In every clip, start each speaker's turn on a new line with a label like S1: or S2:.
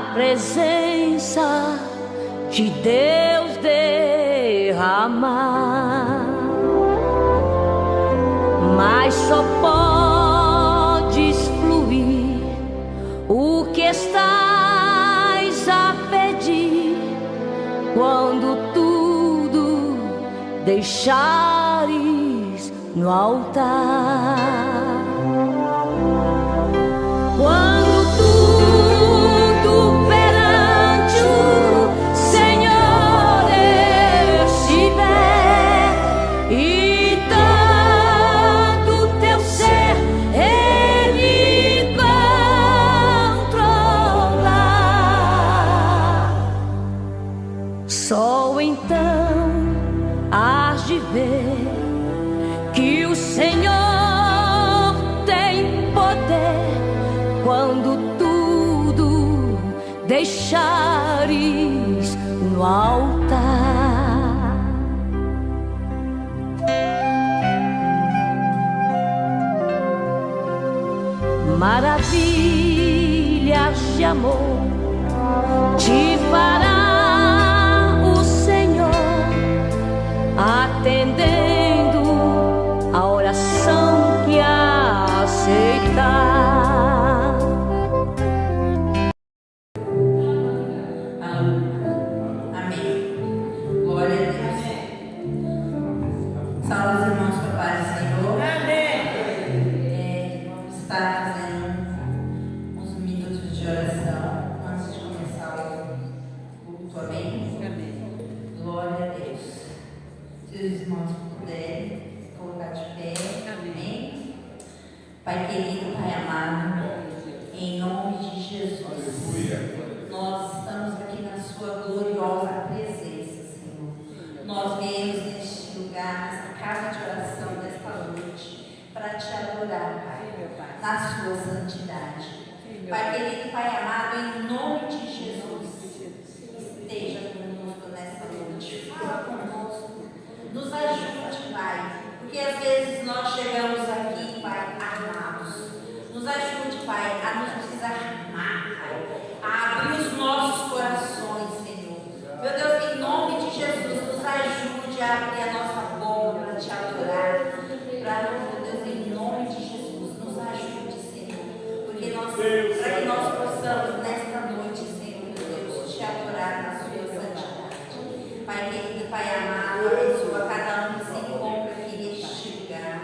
S1: a presença de Deus derramar, mas só podes fluir o que estás a pedir quando tudo deixares no altar. Quando tudo perante o Senhor estiver e todo teu ser Ele controlar, só então hás de ver que o Senhor tem poder quando tudo deixares no altar. Maravilhas de amor te fará o Senhor, atendendo a oração que aceitar.
S2: Pai querido, Pai amado, em nome de Jesus, nós estamos aqui na sua gloriosa presença, Senhor. Nós viemos neste lugar, nessa casa de oração desta noite, para te adorar, Pai, na sua santidade. Pai querido, Pai amado, em nome de Jesus, esteja conosco nesta noite, fala conosco, nos ajude, Pai, porque às vezes nós chegamos aqui, Pai, armados. Nos ajude, Pai, a nos desarmar, Pai, a abrir os nossos corações, Senhor. Meu Deus, em nome de Jesus, nos ajude a abrir a nossa boca para te adorar. Meu Deus, em nome de Jesus, nos ajude, Senhor, porque para que nós possamos nesta noite, Senhor, meu Deus, te adorar na sua santidade. Pai querido, Pai amado, abençoa cada um que se encontra aqui neste lugar.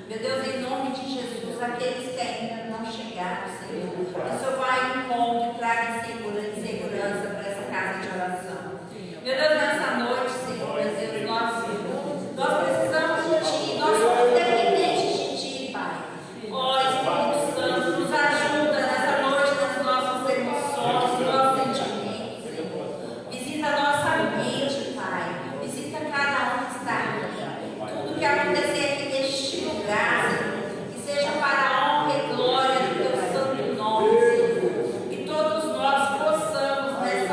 S2: Meu Deus, em nome de Jesus, aqueles que ainda não chegaram, Senhor, que o Senhor vai ao encontro e traga segurança para essa casa de oração. Meu Deus, nessa noite, Senhor, meu Deus, nós precisamos de Ti, nós somos dependentes de Ti, Pai. Ó Espírito Santo, nos ajuda nessa noite nas nossas emoções, nos nossos sentimentos, Senhor. Visita a nossa mente, Pai. Visita cada um que está aqui. Tudo que acontecer aqui neste lugar, Senhor, que seja para a honra e glória do Teu santo nome, Senhor. Que todos nós possamos nessa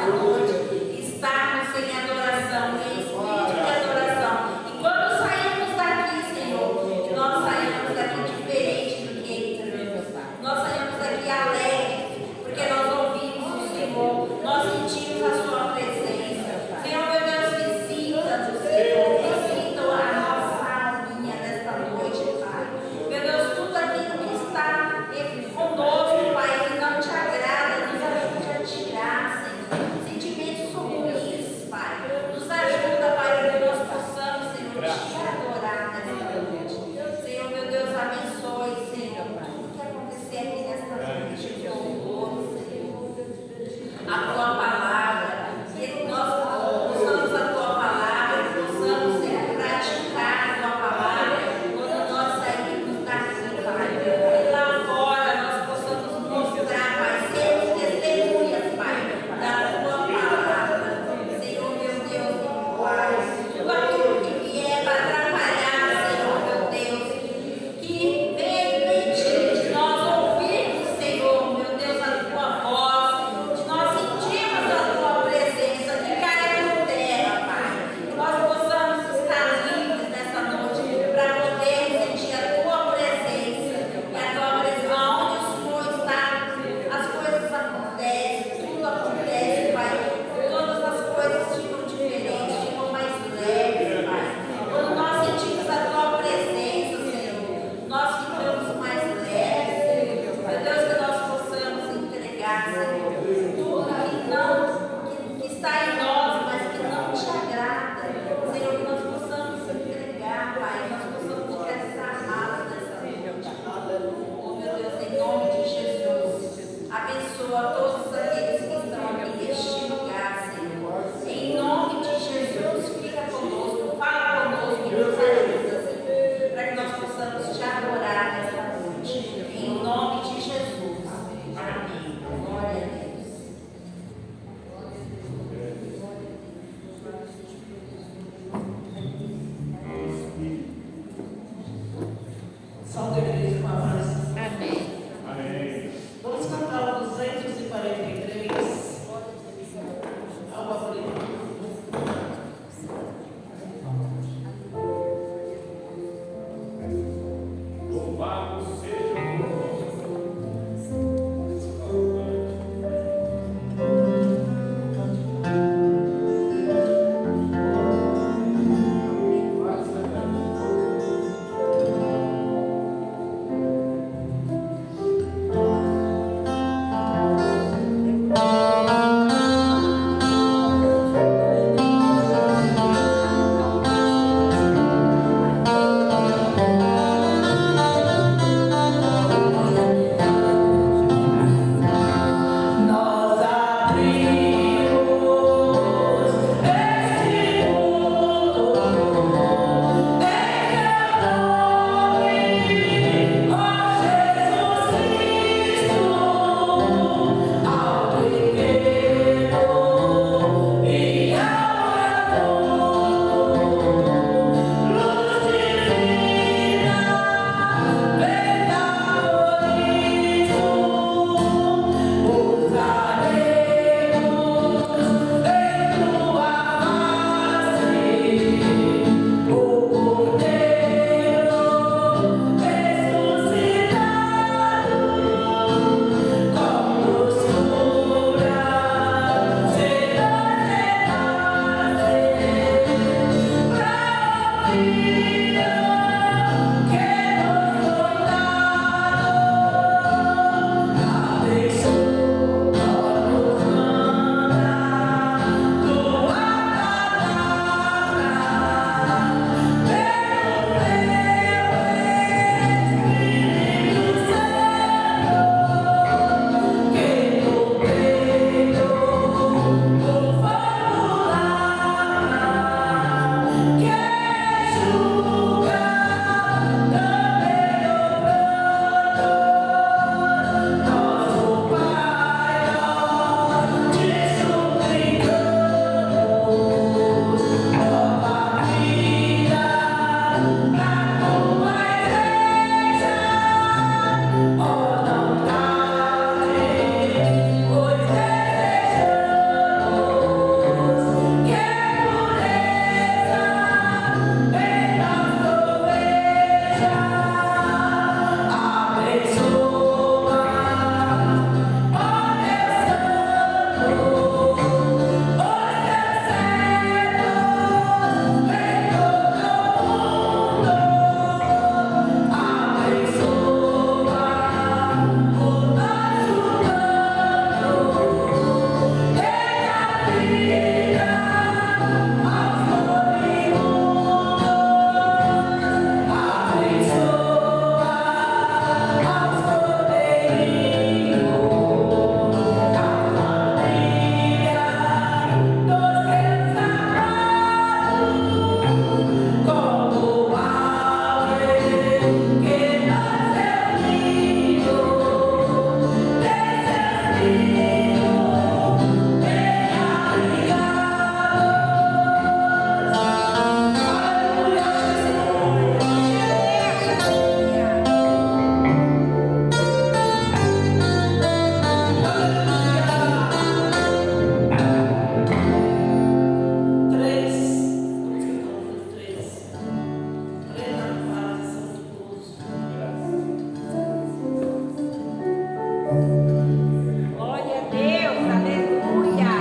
S3: Glória a Deus, aleluia.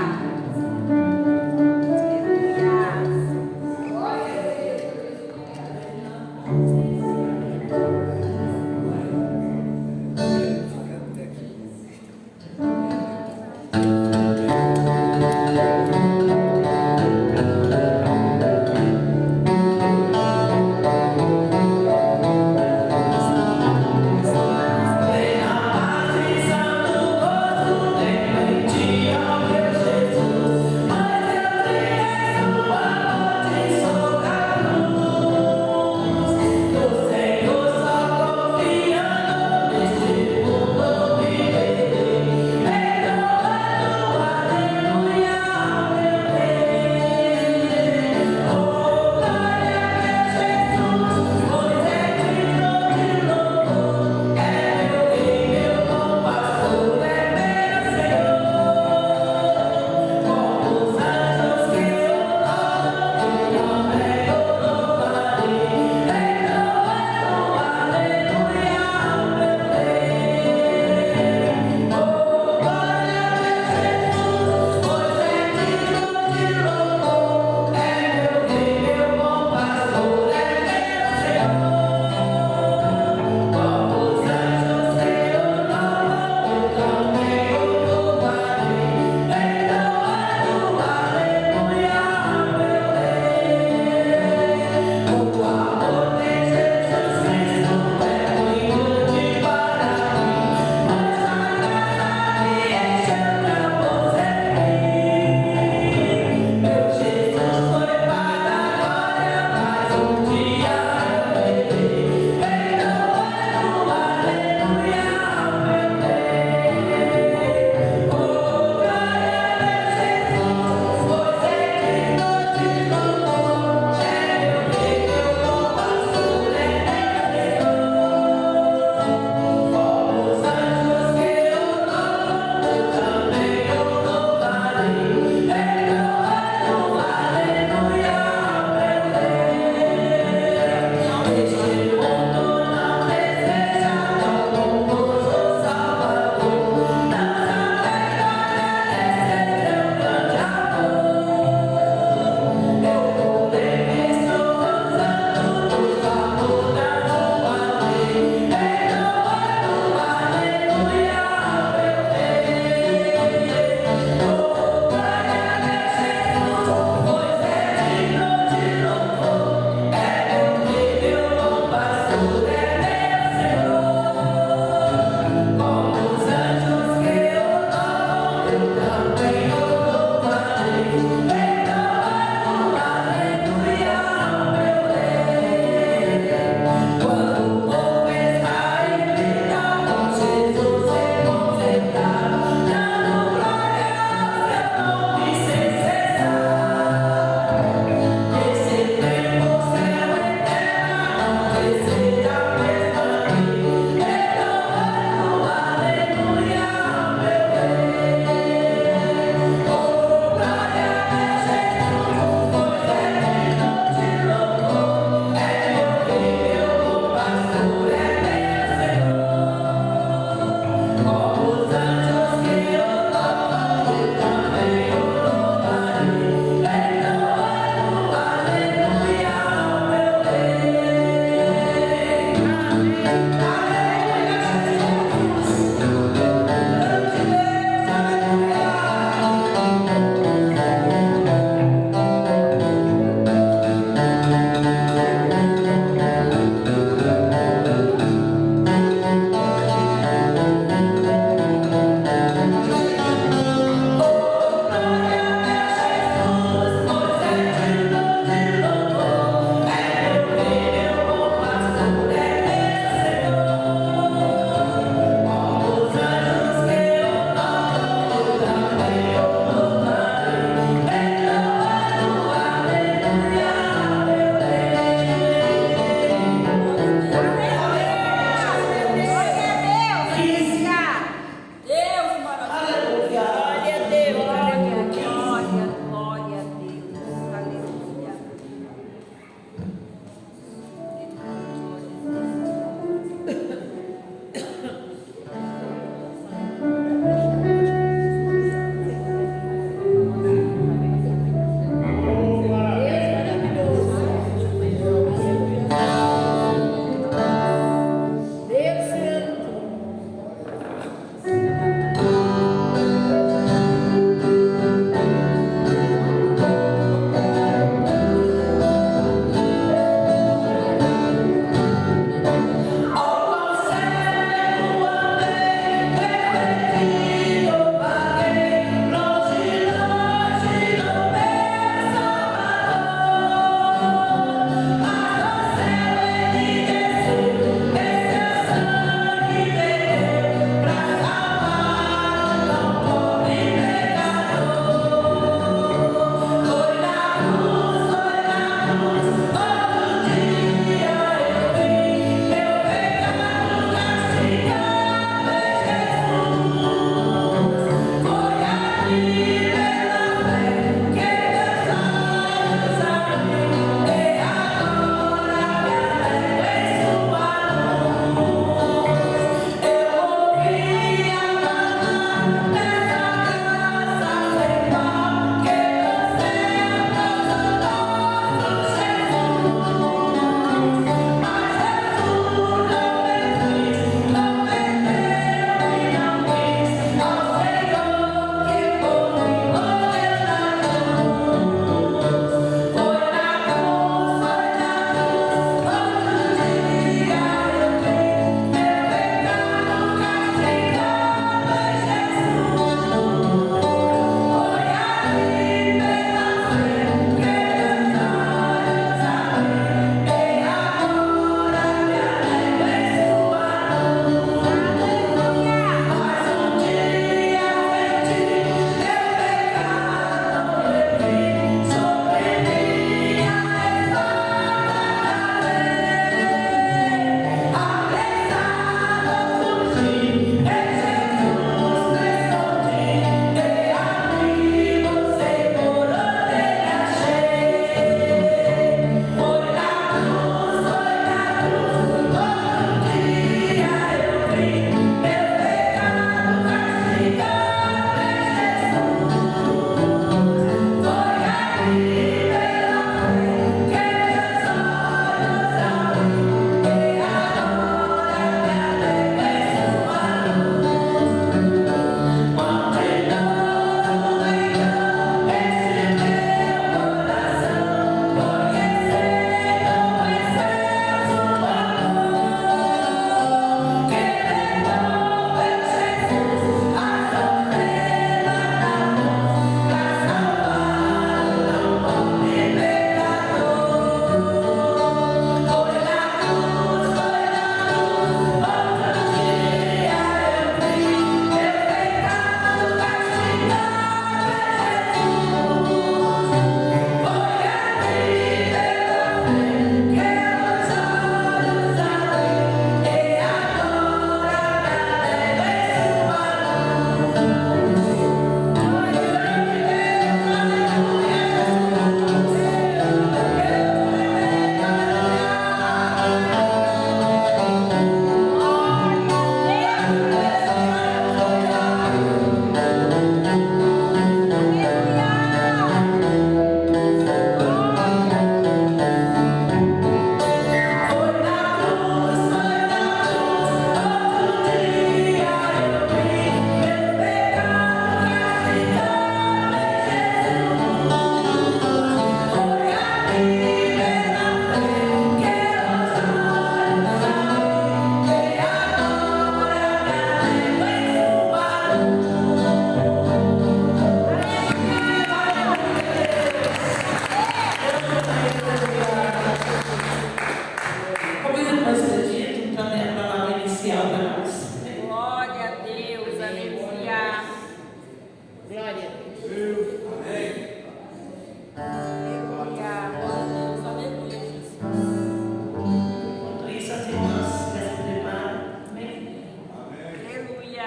S4: Vem a paz de São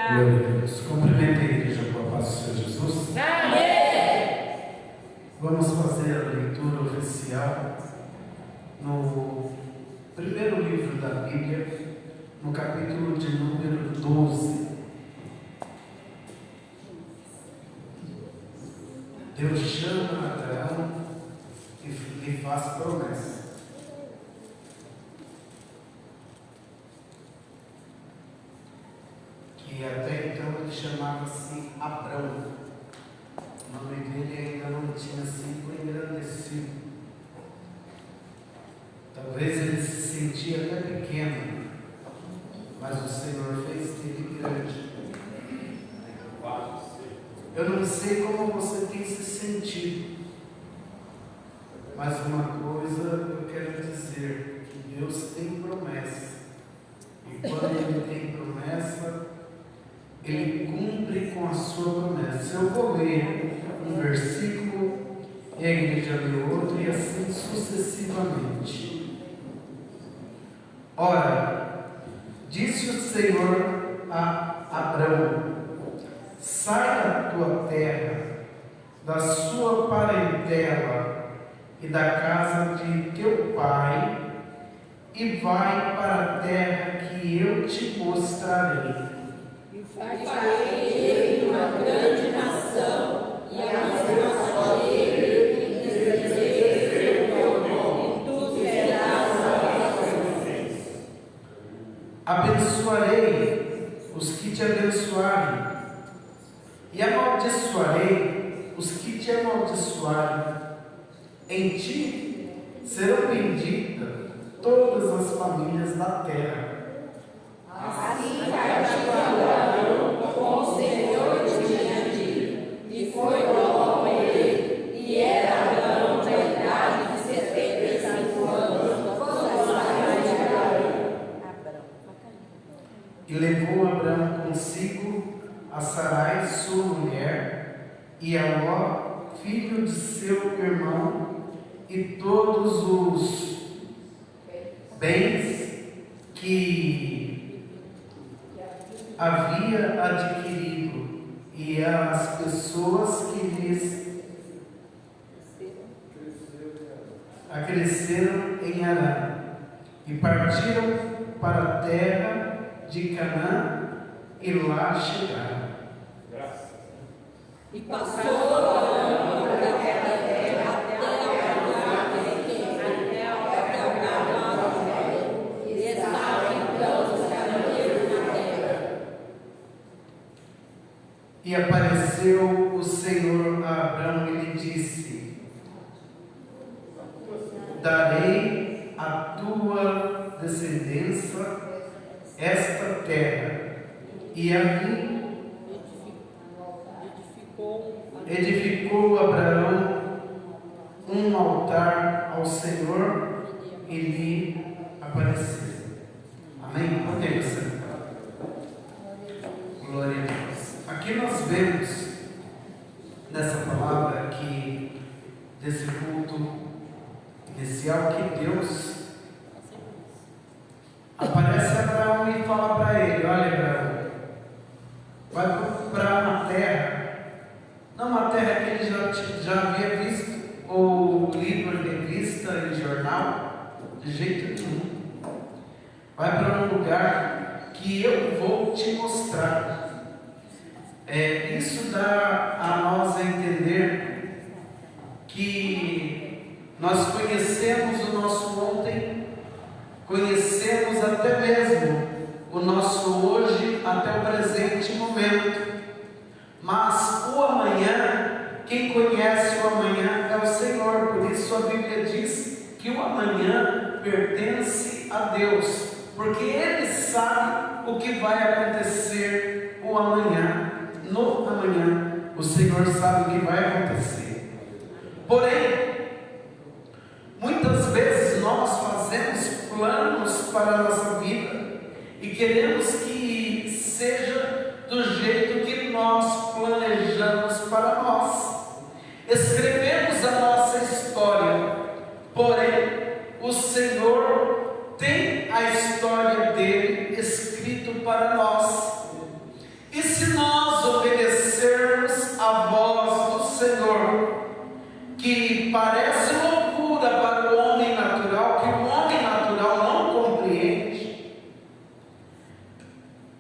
S4: Glória a Deus. Cumprimento a igreja com a paz do Senhor Jesus.
S3: Amém.
S4: Vamos fazer a leitura oficial no primeiro livro da Bíblia, no capítulo de número 12. Deus chama Abraão e lhe faz promessa. Que até então ele chamava-se Abrão. O nome dele ainda não tinha sido engrandecido. Talvez ele se sentia até pequeno, mas o Senhor fez dele grande. Eu não sei como você tem se sentido, mas uma coisa eu quero dizer, que Deus tem promessa. E quando Ele tem promessa, Ele cumpre com a sua promessa. Eu vou ler um versículo e a igreja lê outro, e assim sucessivamente. Ora, disse o Senhor a Abrão: sai da tua terra, da sua parentela e da casa de teu pai, e vai para a terra que eu te mostrarei.
S3: E farei uma grande nação, e abençoarei e descerei o teu nome, tu serás abençoado.
S4: Abençoarei os que te abençoarem, e amaldiçoarei os que te amaldiçoarem. Em ti serão benditas todas as famílias da terra.
S3: Assim partiu Abraão, como o Senhor tinha dito, e foi Ló com ele, e era Abraão da idade de 75 anos, quando saiu de Abraão.
S4: E levou Abraão consigo a Sarai, sua mulher, e a Ló, filho de seu irmão, e todos os bens que havia adquirido, e as pessoas que lhes acresceram em Harã, e partiram para a terra de Canaã, e lá chegaram.
S3: E passou Abraão por aquela terra até ao lugar e estava então os cananeus na terra.
S4: E apareceu o Senhor a Abraão e lhe disse: darei à tua descendência esta terra. E ali edificou Abraão um altar ao Senhor e lhe apareceu. Amém? Podemos sentar. Glória a Deus. Aqui nós vemos nessa palavra aqui, desse culto inicial, que Deus aparece a Abraão e fala para ele: olha, Abraão, vai para uma terra, não uma terra que ele já havia visto ou lido em revista, em jornal, de jeito nenhum. Vai para um lugar que eu vou te mostrar. Isso dá a nós a entender que nós conhecemos o nosso ontem, conhecemos até mesmo o nosso hoje, até o presente momento, mas o amanhã, quem conhece o amanhã é o Senhor. Por isso a Bíblia diz que o amanhã pertence a Deus, porque Ele sabe o que vai acontecer o amanhã. No amanhã, o Senhor sabe o que vai acontecer. Porém, muitas vezes nós fazemos planos para a nossa vida e queremos que seja do jeito que nós planejamos para nós. Escrevemos a nossa história, porém o Senhor tem a história dele escrito para nós. E E se nós obedecermos a voz do Senhor, que parece loucura para o homem natural, que o homem natural não compreende,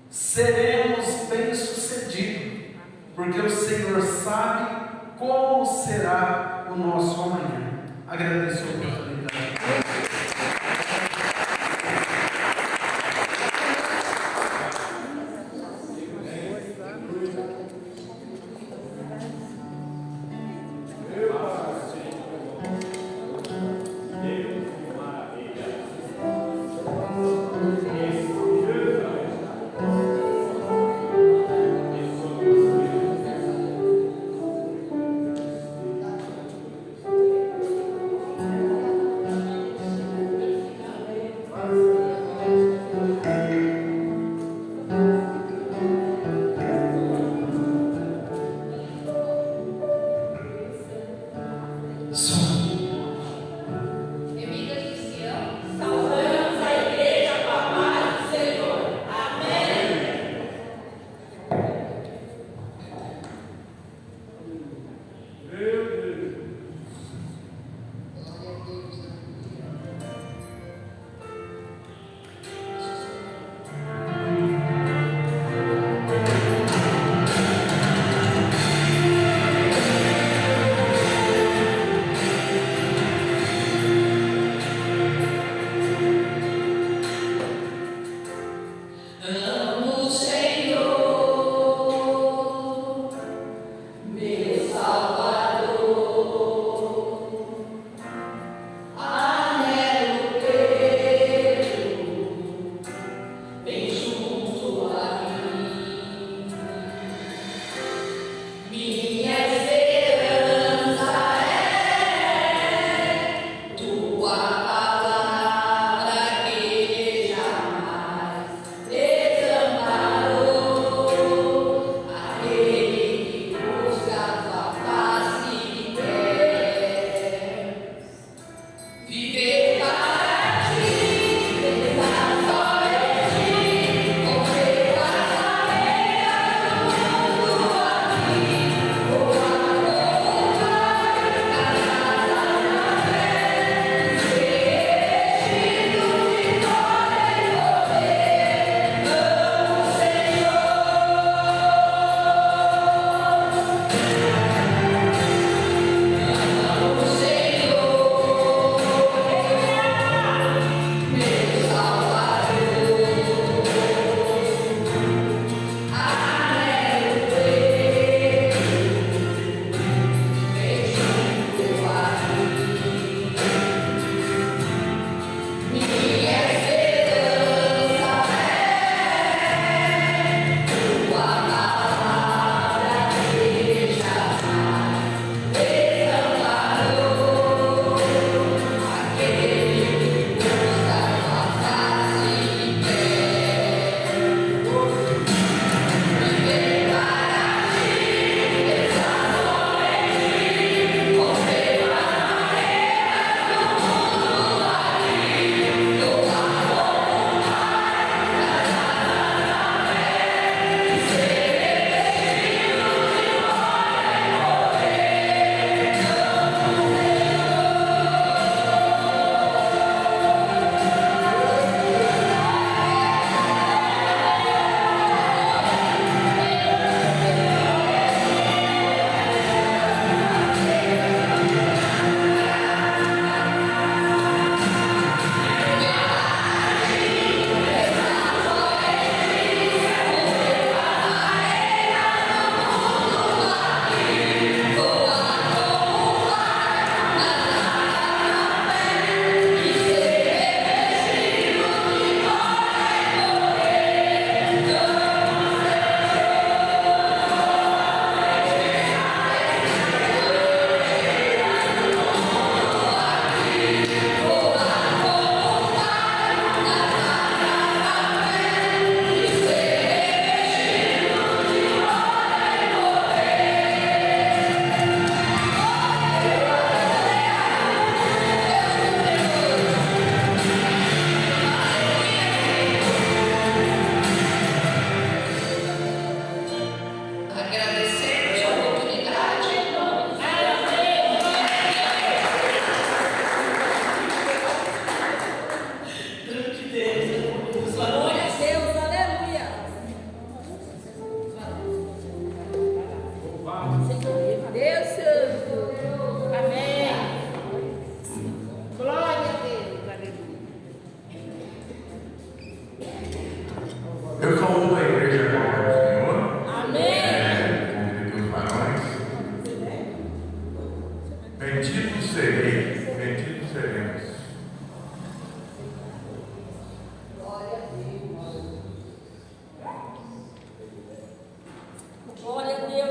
S4: seremos bem-sucedidos, porque o Senhor sabe como será o nosso amanhã. Agradeço a oportunidade.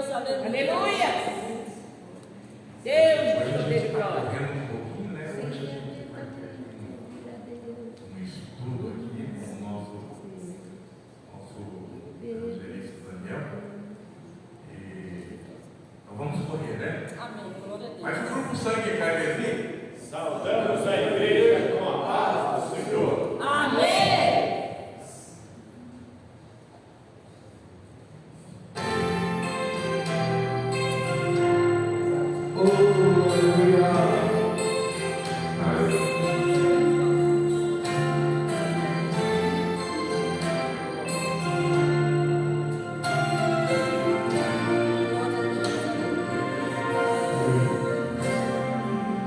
S3: Deus, aleluia. Deus, poder e glória.
S5: Um pouquinho, né? Hoje a gente vai ter um estudo aqui com o nosso evangelista Daniel. Então vamos correr, né?
S3: Amém. Glória a Deus.
S5: Mas o grupo Sangue Carmesim,
S6: Saudamos a igreja com a paz do Senhor.
S3: Amém.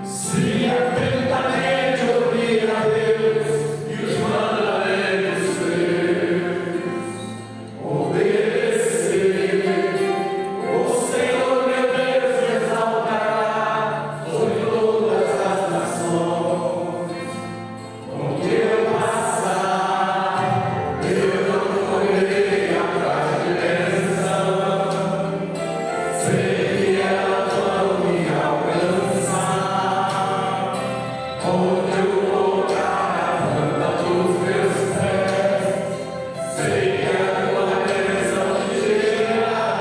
S6: Se atentamente ouvir a Deus e os mandamentos seus, obedecer, o Senhor meu Deus exaltará sobre todas as nações. Onde eu passar, eu não correrei atrás de bênção, sei que elas vão me alcançar. Onde eu colocar a planta dos meus pés, sei que a tua bênção chegará.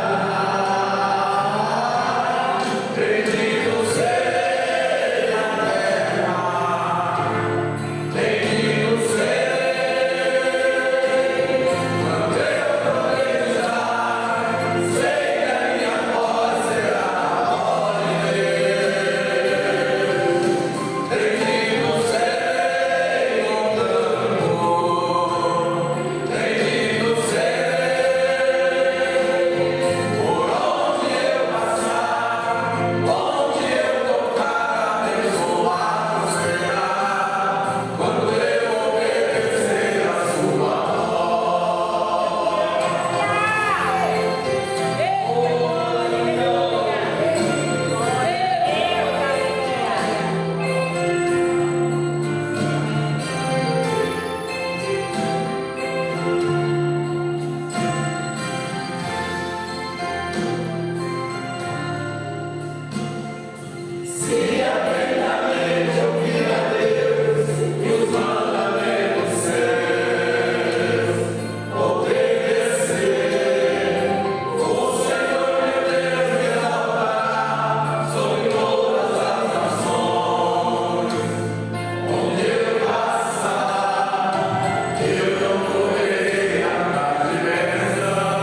S6: Bendito seja a terra, bendito seja quando eu profetizar, sei que a minha voz será a voz de Deus. Bendito serei no campo, bendito serei por onde eu passar, onde eu tocar, abençoado será quando eu obedecer a sua voz. Se atentamente ouvir a Deus e os mandamentos seus, obedecer, o Senhor meu Deus exaltará sobre todas as nações. Onde eu passar, eu não correrei atrás de bênção,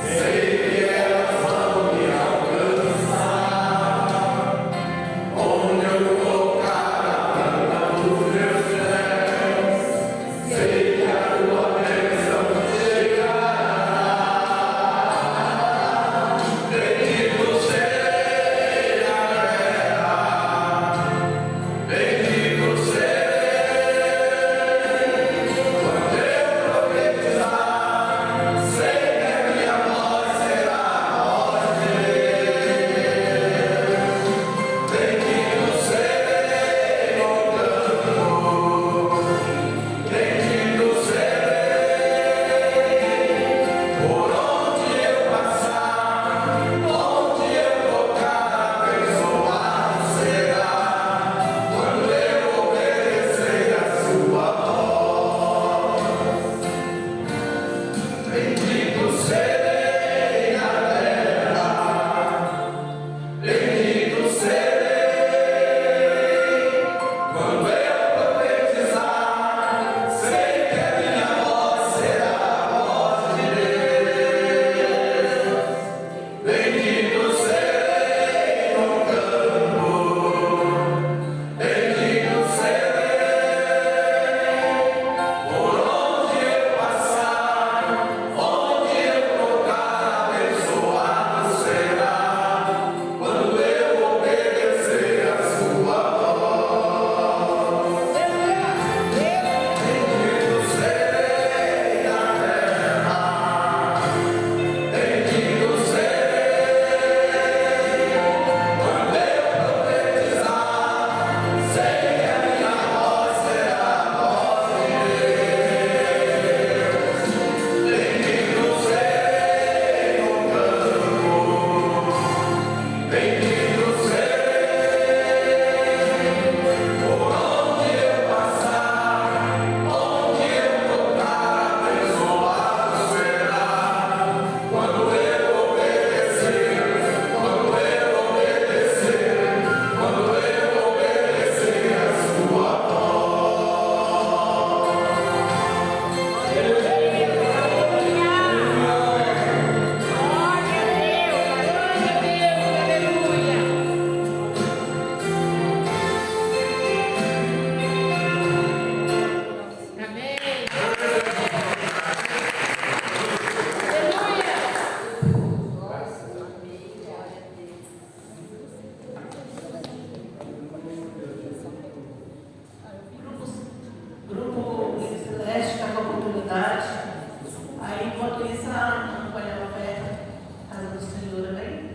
S6: sei que elas vão me alcançar. Onde eu colocar a planta dos meus pés, sei que a tua bênção chegará. Bendito seja a terra, bendito serei quando eu profetizar, sei que a minha voz será a voz de Deus. Bendito serei no campo, bendito serei por onde eu passar, onde eu tocar, abençoado será quando eu obedecer a sua voz. Bendito serei na terra, bendito serei quando eu profetizar, sei que a minha voz será a voz de Deus. Bendito serei no campo, bendito serei por onde eu passar, onde
S7: enquanto isso, a acompanhar a fé, a casa do Senhor, amém?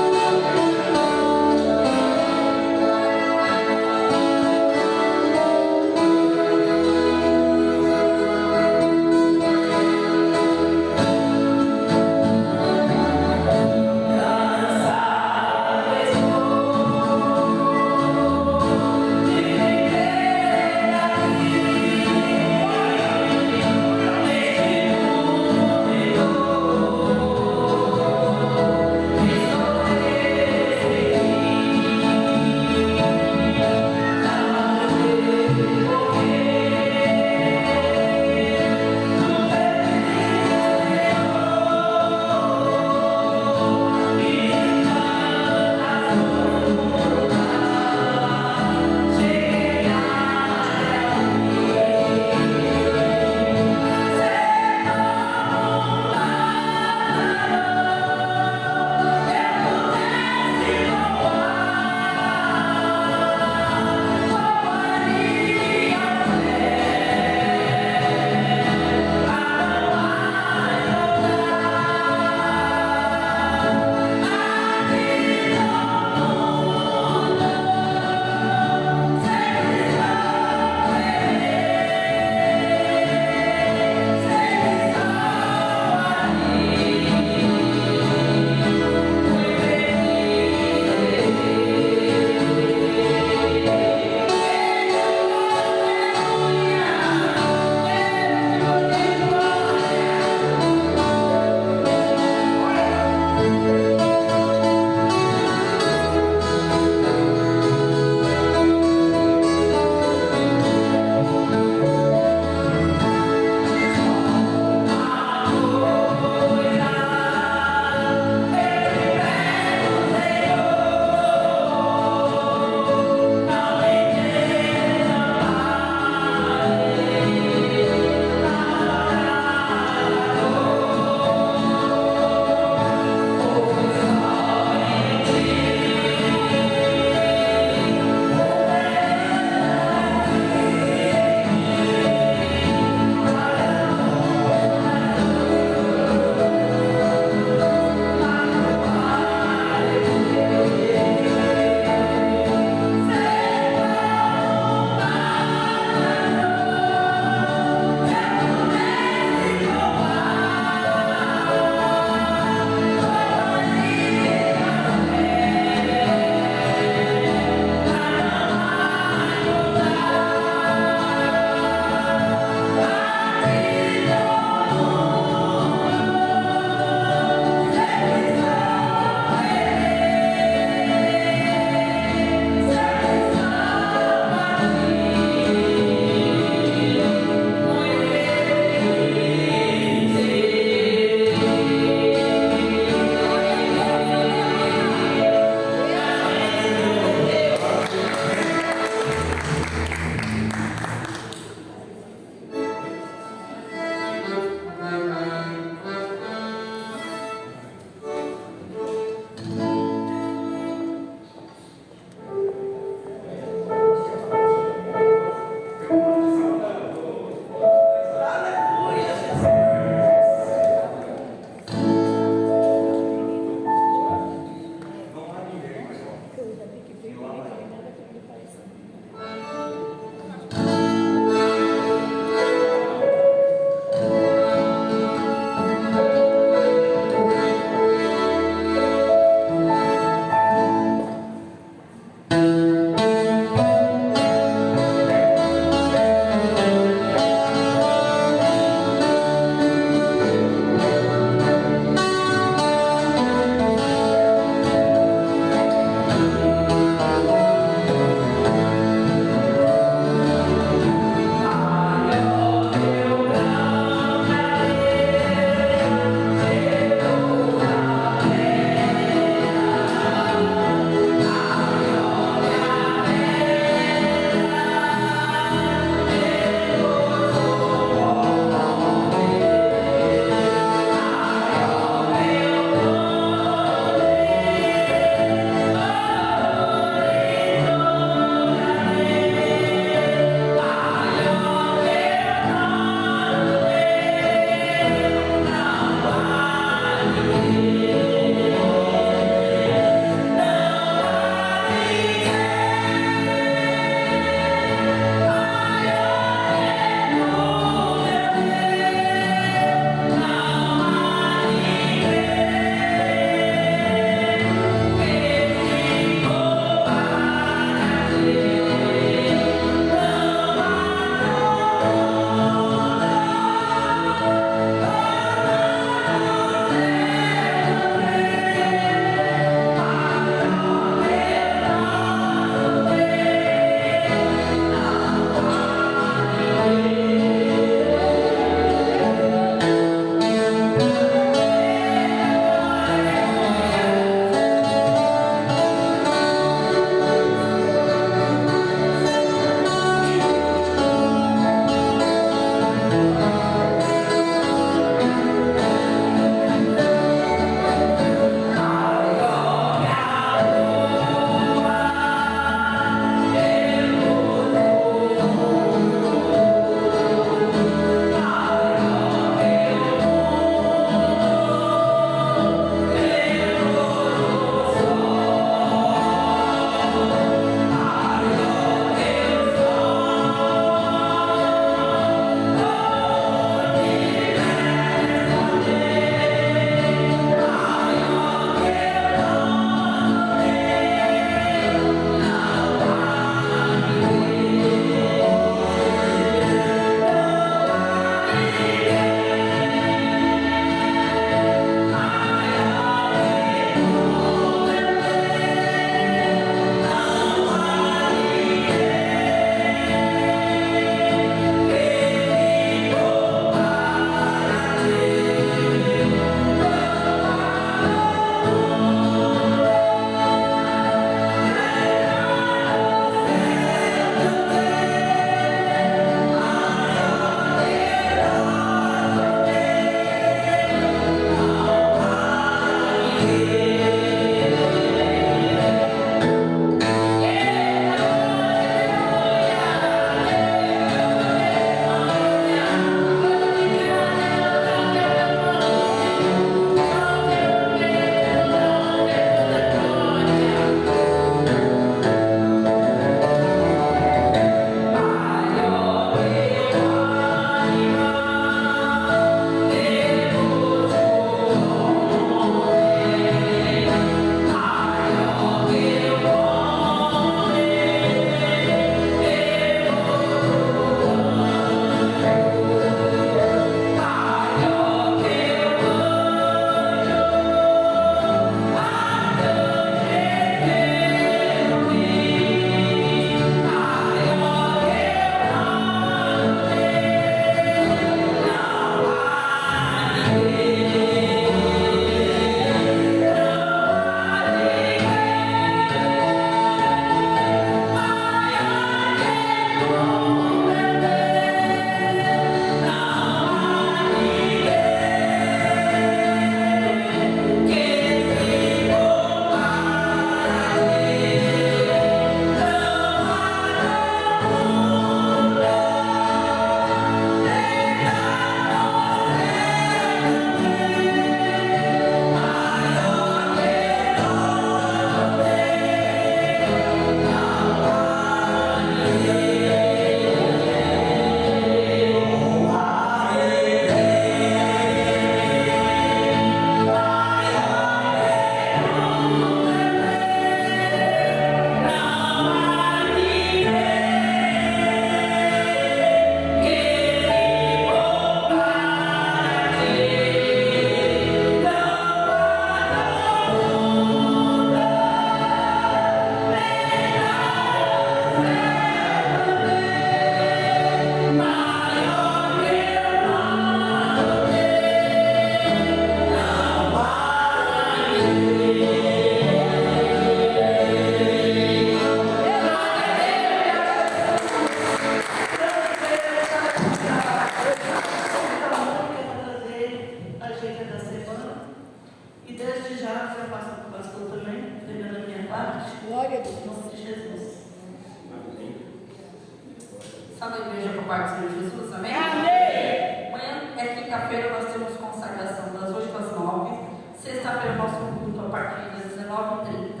S2: da igreja para a parte do Senhor Jesus, amém?
S3: Amém.
S2: Amanhã é quinta-feira, nós temos consagração das 8 às 9. Sexta-feira, nosso culto a partir das 19h30.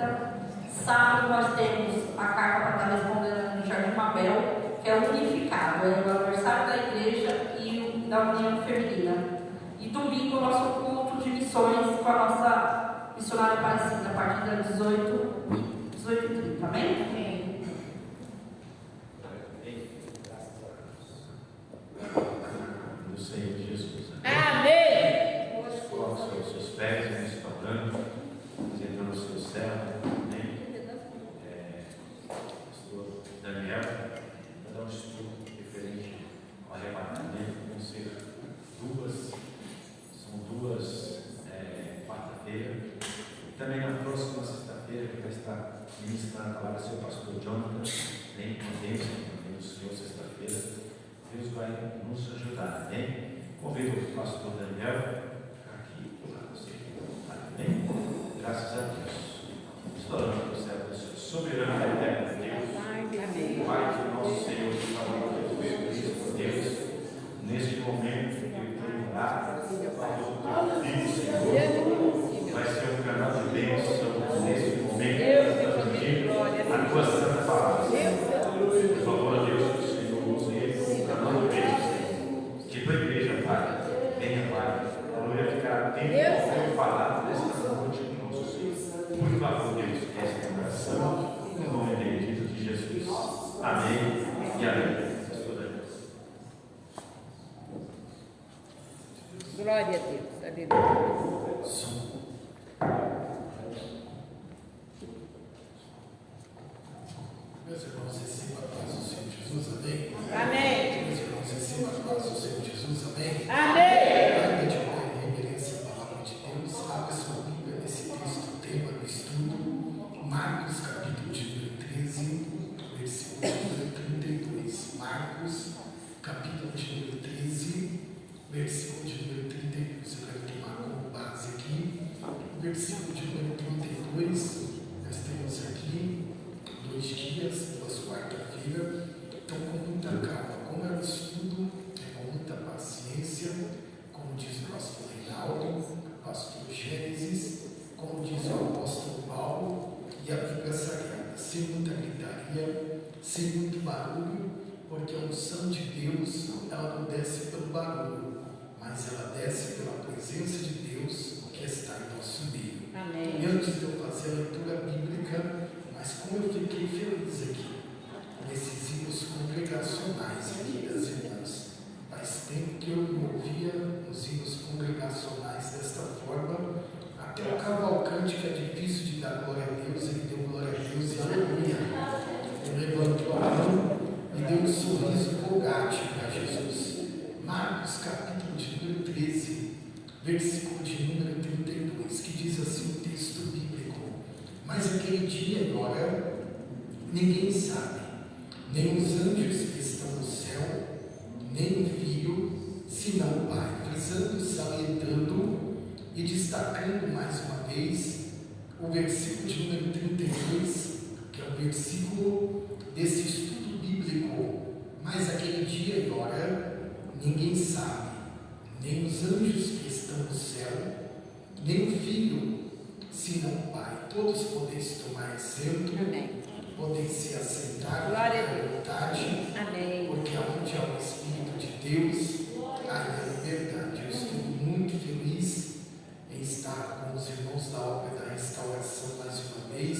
S2: Sábado, nós temos a carta para estar respondendo no Jardim Mabel, que é unificado, é o aniversário da igreja e da União Feminina. E domingo, o nosso culto de missões com a nossa missionária Aparecida, a partir das 18h30, amém?
S3: Amém.
S5: Do Senhor Jesus.
S3: Amém.
S5: Coloque os seus pés nesse padrão, dizendo no seu céu, amém? Pastor Daniel, vai dar um estudo referente ao arrebatamento, vão ser duas quarta-feira. Também na próxima sexta-feira, que vai estar ministrando a palavra, seu pastor Jonathan, nem podemos, também do Senhor, sexta-feira. Deus vai nos ajudar, amém? Convido o pastor Daniel aqui para você. Amém? Graças a Deus. Estourando para o céu do Senhor. Soberano e eterno Deus. Pai do nosso Senhor, que falou Jesus, Deus, neste momento que eu tenho orado, falou filho, Senhor, vai ser um canal de bênção neste momento, a tua santa palavra. Por favor, Deus, que o Senhor use ele, um canal de bênção, que tua igreja, Pai, venha, Pai, aleluia, ficar atento ao falar desta noite conosco, Senhor. Por favor, Deus, esta oração, no nome bendito de Jesus. Amém e amém.
S3: Glória a Deus. Aleluia.
S8: Meus irmãos, receba a paz do Senhor Jesus, amém?
S3: Amém.
S8: Meus irmãos, receba a paz do Senhor Jesus, amém?
S3: Amém.
S8: Para meditar em reverência à palavra de Deus, abra sua Bíblia nesse texto, tema do estudo, Marcos, capítulo de número 13, versículo de número 32. Marcos, capítulo de número 13, versículo de número 32. Eu quero tomar como base aqui o versículo de número 32. Nós temos aqui 2 dias, 2 quarta-feira, então com muita calma, como é o estudo, com muita paciência, como diz o pastor Reinaldo, o pastor Gênesis, como diz o apóstolo Paulo, e a Bíblia Sagrada, sem muita gritaria, sem muito barulho, porque a unção de Deus, ela não desce pelo barulho, mas ela desce pela presença de Deus que está em nosso meio.
S3: Amém.
S8: E antes de eu fazer a leitura bíblica, mas como eu fiquei feliz aqui, nesses hinos congregacionais aqui das irmãs. Faz tempo que eu não ouvia os hinos congregacionais desta forma. Até o Cavalcante, que é difícil de dar glória a Deus, ele deu glória a Deus e aleluia. Ele levantou a mão e deu um sorriso colgate para Jesus. Marcos, capítulo de número 13, versículo de número 32, que diz assim o texto bíblico. Mas aquele dia e hora ninguém sabe, nem os anjos que estão no céu, nem o Filho, senão o Pai. Frisando, salientando e destacando mais uma vez o versículo de número 32, que é o versículo desse estudo bíblico. Mas aquele dia e hora ninguém sabe, nem os anjos que estão no céu, nem o Filho, senão o Pai. Todos podem tomar assento, podem se assentar à vontade,
S3: Amém.
S8: porque onde há o Espírito de Deus, há a liberdade. Eu estou muito feliz em estar com os irmãos da obra da restauração mais uma vez,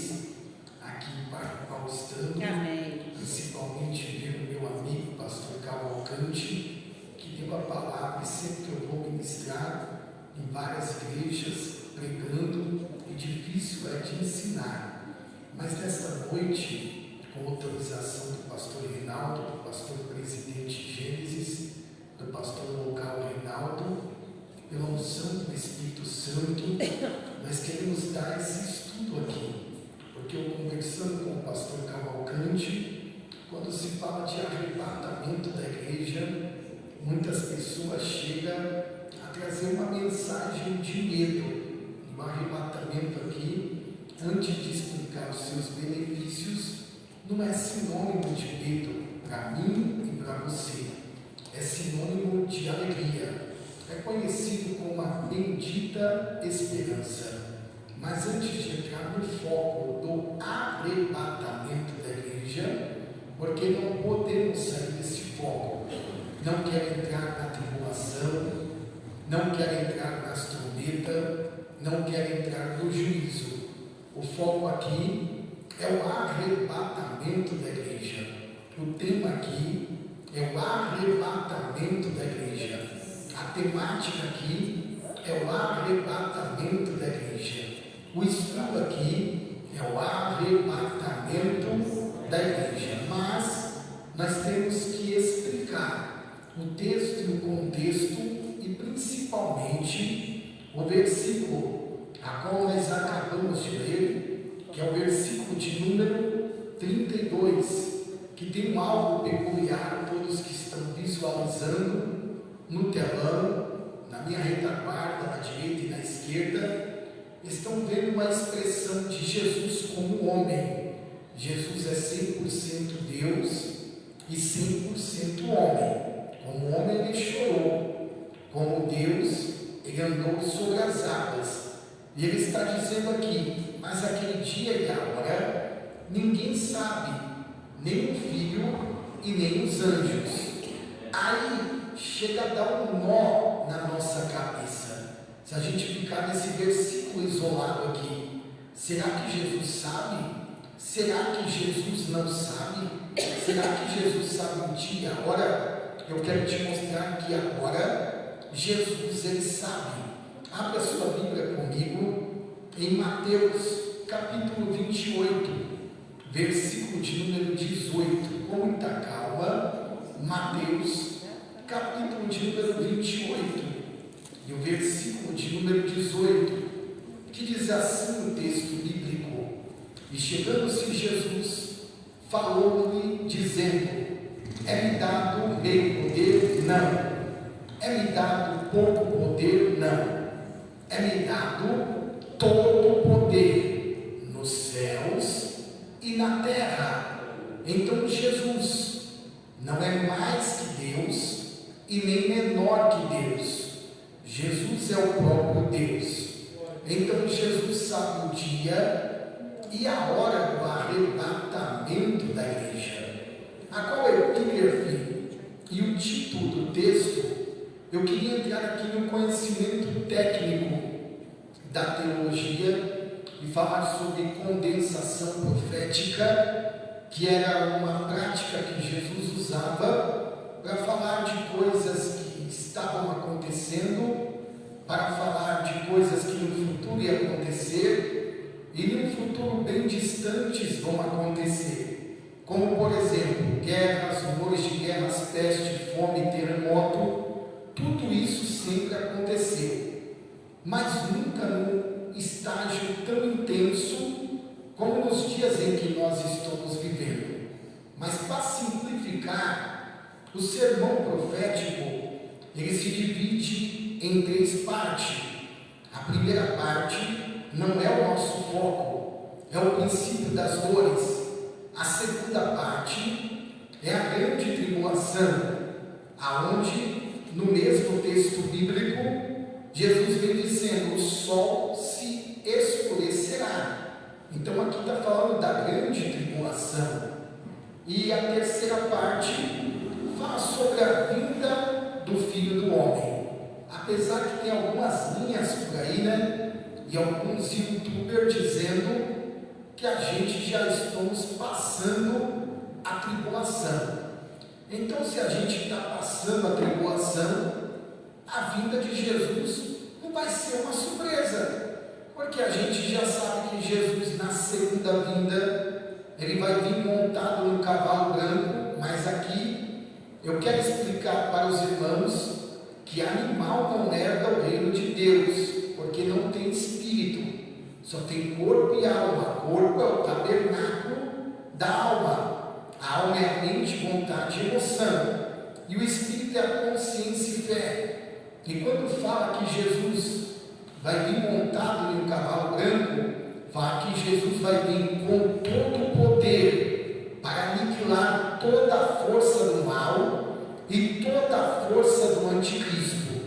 S8: aqui em Parque Paulistano,
S3: Amém.
S8: principalmente ver o meu amigo, pastor Cavalcante, que deu a palavra, e sempre que eu vou ministrar em várias igrejas, pregando, e difícil é de ensinar. Mas nesta noite, com autorização do pastor Reinaldo, do pastor presidente Gênesis, do pastor local Reinaldo, pela unção do Espírito Santo, nós queremos dar esse estudo aqui, porque eu conversando com o pastor Cavalcante, quando se fala de arrebatamento da igreja, muitas pessoas chegam a trazer uma mensagem de medo. O arrebatamento aqui, antes de explicar os seus benefícios, não é sinônimo de medo para mim e para você, é sinônimo de alegria, é conhecido como a bendita esperança. Mas antes de entrar no foco do arrebatamento da igreja, porque não podemos sair desse foco, não quero entrar na tribulação, não quero entrar nas trombetas, não quero entrar no juízo. O foco aqui é o arrebatamento da igreja. O tema aqui é o arrebatamento da igreja. A temática aqui é o arrebatamento da igreja. O estudo aqui é o arrebatamento da igreja. Mas nós temos que explicar o texto e o contexto e principalmente o versículo a qual nós acabamos de ler, que é o versículo de número 32, que tem algo peculiar. Todos que estão visualizando no telão, na minha retaguarda, na direita e na esquerda, estão vendo uma expressão de Jesus como homem. Jesus é 100% Deus e 100% homem. Como homem ele chorou, como Deus ele andou sobre as águas. E ele está dizendo aqui, mas aquele dia e a hora, ninguém sabe, nem o Filho e nem os anjos. Aí chega a dar um nó na nossa cabeça. Se a gente ficar nesse versículo isolado aqui, será que Jesus sabe? Será que Jesus não sabe? Será que Jesus sabe o dia e a hora? Eu quero te mostrar que agora Jesus ele sabe. Abra a sua Bíblia comigo em Mateus capítulo 28, versículo de número 18. Com muita calma, Mateus capítulo de número 28 e o versículo de número 18, que diz assim o texto bíblico: e chegando-se Jesus, falou-lhe dizendo: é-me dado meio poder? Não. É-me dado pouco poder? Não. É-me dado todo o poder nos céus e na terra. Então Jesus não é mais que Deus e nem menor que Deus. Jesus é o próprio Deus. Então Jesus sabe o dia e a hora do arrebatamento da igreja. A qual é o epígrafe e o título do texto? Eu queria entrar aqui no conhecimento técnico da teologia e falar sobre condensação profética, que era uma prática que Jesus usava para falar de coisas que estavam acontecendo, para falar de coisas que no futuro ia acontecer e no futuro bem distantes vão acontecer, como por exemplo guerras, rumores de guerras, peste, fome, terremoto. Tudo isso sempre aconteceu, mas nunca num estágio tão intenso como nos dias em que nós estamos vivendo. Mas para simplificar, o sermão profético ele se divide em 3 partes. A primeira parte não é o nosso foco, é o princípio das dores. A segunda parte é a grande tribulação, aonde no mesmo texto bíblico Jesus vem dizendo: o sol se escurecerá. Então aqui está falando da grande tribulação. E a terceira parte fala sobre a vinda do Filho do Homem. Apesar que tem algumas linhas por aí, né? E alguns youtubers dizendo que a gente já estamos passando a tribulação. Então, se a gente está passando a tribulação, a vinda de Jesus não vai ser uma surpresa, porque a gente já sabe que Jesus, na segunda vinda, ele vai vir montado num cavalo branco. Mas aqui eu quero explicar para os irmãos que animal não herda o reino de Deus, porque não tem espírito, só tem corpo e alma. Corpo é o tabernáculo da alma. A alma é a mente, vontade e emoção. E o espírito é a consciência e fé. E quando fala que Jesus vai vir montado em um cavalo branco, fala que Jesus vai vir com todo o poder para aniquilar aniquilar toda a força do mal e toda a força do anticristo.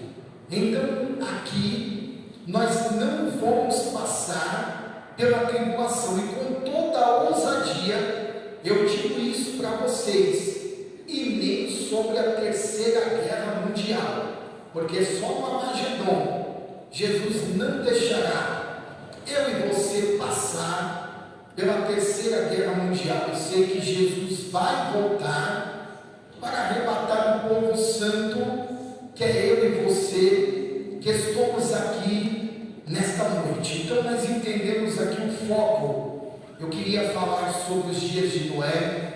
S8: Então, aqui, nós não vamos passar pela tribulação, e com toda a ousadia, eu digo isso para vocês, e nem sobre a terceira guerra mundial, porque só o Armagedon, Jesus não deixará eu e você passar pela terceira guerra mundial. Eu sei que Jesus vai voltar para arrebatar o povo santo, que é eu e você, que estamos aqui nesta noite. Então nós entendemos aqui o foco. Eu queria falar sobre os dias de Noé,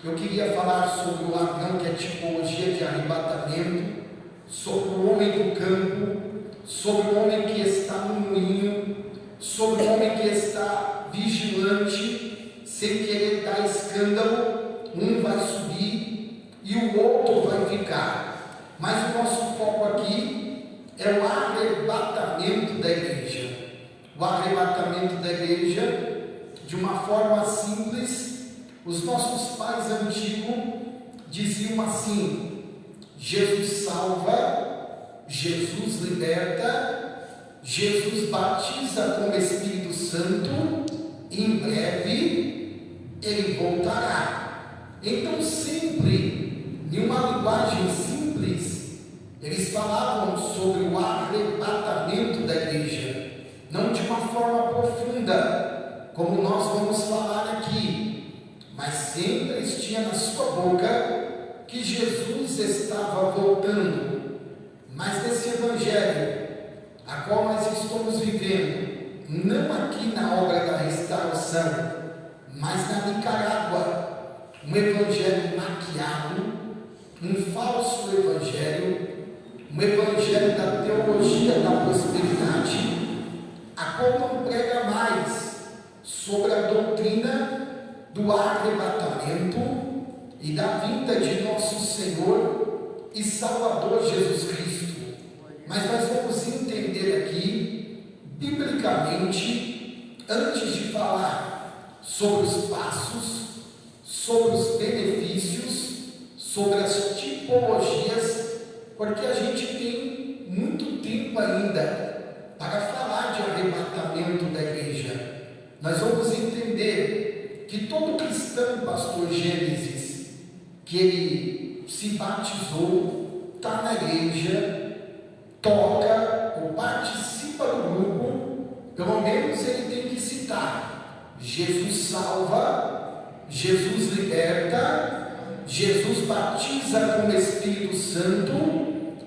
S8: eu queria falar sobre o ladrão, que é tipologia de arrebatamento, sobre o homem do campo, sobre o homem que está no moinho, sobre o homem que está vigilante, sem querer dar escândalo. Um vai subir e o outro vai ficar. Mas o nosso foco aqui é o arrebatamento da igreja. O arrebatamento da igreja, de uma forma simples, os nossos pais antigos diziam assim: Jesus salva, Jesus liberta, Jesus batiza com o Espírito Santo, e em breve ele voltará. Então, sempre, em uma linguagem simples, eles falavam sobre o arrebatamento da igreja, não de uma forma profunda, como nós vamos falar aqui, mas sempre eles tinham na sua boca que Jesus estava voltando. Mas nesse evangelho, a qual nós estamos vivendo, não aqui na obra da restauração, mas na Nicarágua, um evangelho maquiado, um falso evangelho, um evangelho da teologia da prosperidade, a qual não prega mais sobre a doutrina do arrebatamento e da vinda de nosso Senhor e Salvador Jesus Cristo. Mas nós vamos entender aqui, biblicamente, antes de falar sobre os passos, sobre os benefícios, sobre as tipologias, porque a gente tem muito tempo ainda para falar de arrebatamento da igreja. Nós vamos entender que todo cristão, pastor Gênesis, que ele se batizou, está na igreja, toca ou participa do grupo, pelo menos ele tem que citar: Jesus salva, Jesus liberta, Jesus batiza com o Espírito Santo,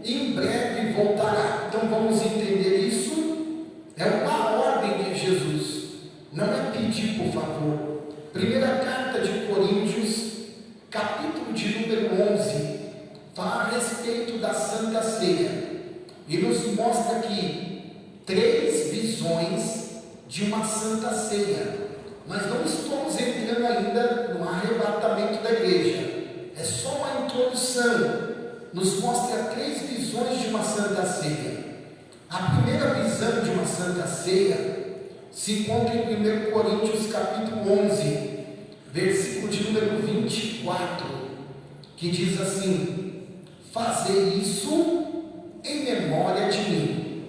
S8: e em breve voltará. Então vamos entender isso. É uma ordem de Jesus, não é pedir por favor. Primeira carta de Coríntios, capítulo de número 11, fala a respeito da Santa Ceia, e nos mostra aqui 3 visões de uma Santa Ceia. Nós não estamos entrando ainda no arrebatamento da igreja, é só uma introdução. Nos mostra 3 visões de uma Santa Ceia. A primeira visão de uma Santa Ceia se encontra em 1 Coríntios capítulo 11, versículo de número 24, que diz assim: fazei isso em memória de mim.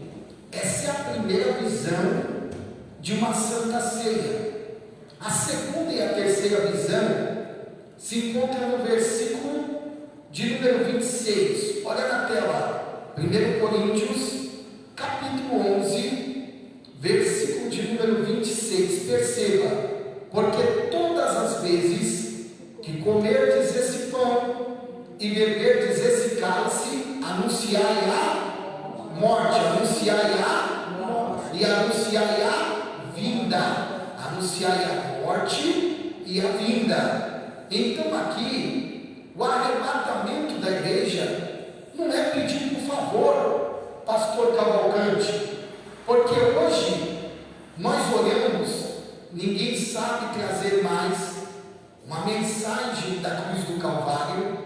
S8: Essa é a primeira visão de uma Santa Ceia. A segunda e a terceira visão se encontra no versículo de número 26. Olha na tela, 1 Coríntios capítulo 11, versículo de número 26. Perceba: porque todas as vezes que comerdes esse pão e beberdes esse cálice, anunciai a morte, anunciai a vinda, anunciai a morte e a vinda. Então aqui, o arrebatamento da igreja não é pedir por favor, pastor Cavalcante, porque hoje nós olhamos, ninguém sabe trazer mais uma mensagem da cruz do Calvário,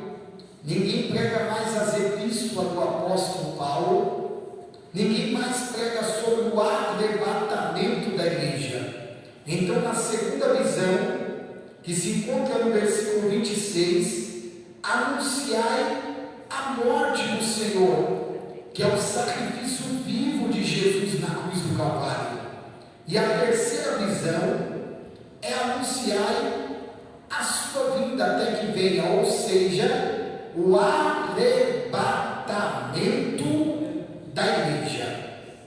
S8: ninguém prega mais as epístolas do apóstolo Paulo, ninguém mais prega sobre o arrebatamento da igreja. Então, na segunda visão, que se encontra no versículo 26, anunciai a morte do Senhor, que é o sacrifício vivo de Jesus na cruz do Calvário. E a terceira visão é anunciar a sua vinda até que venha, ou seja, o arrebatamento da igreja.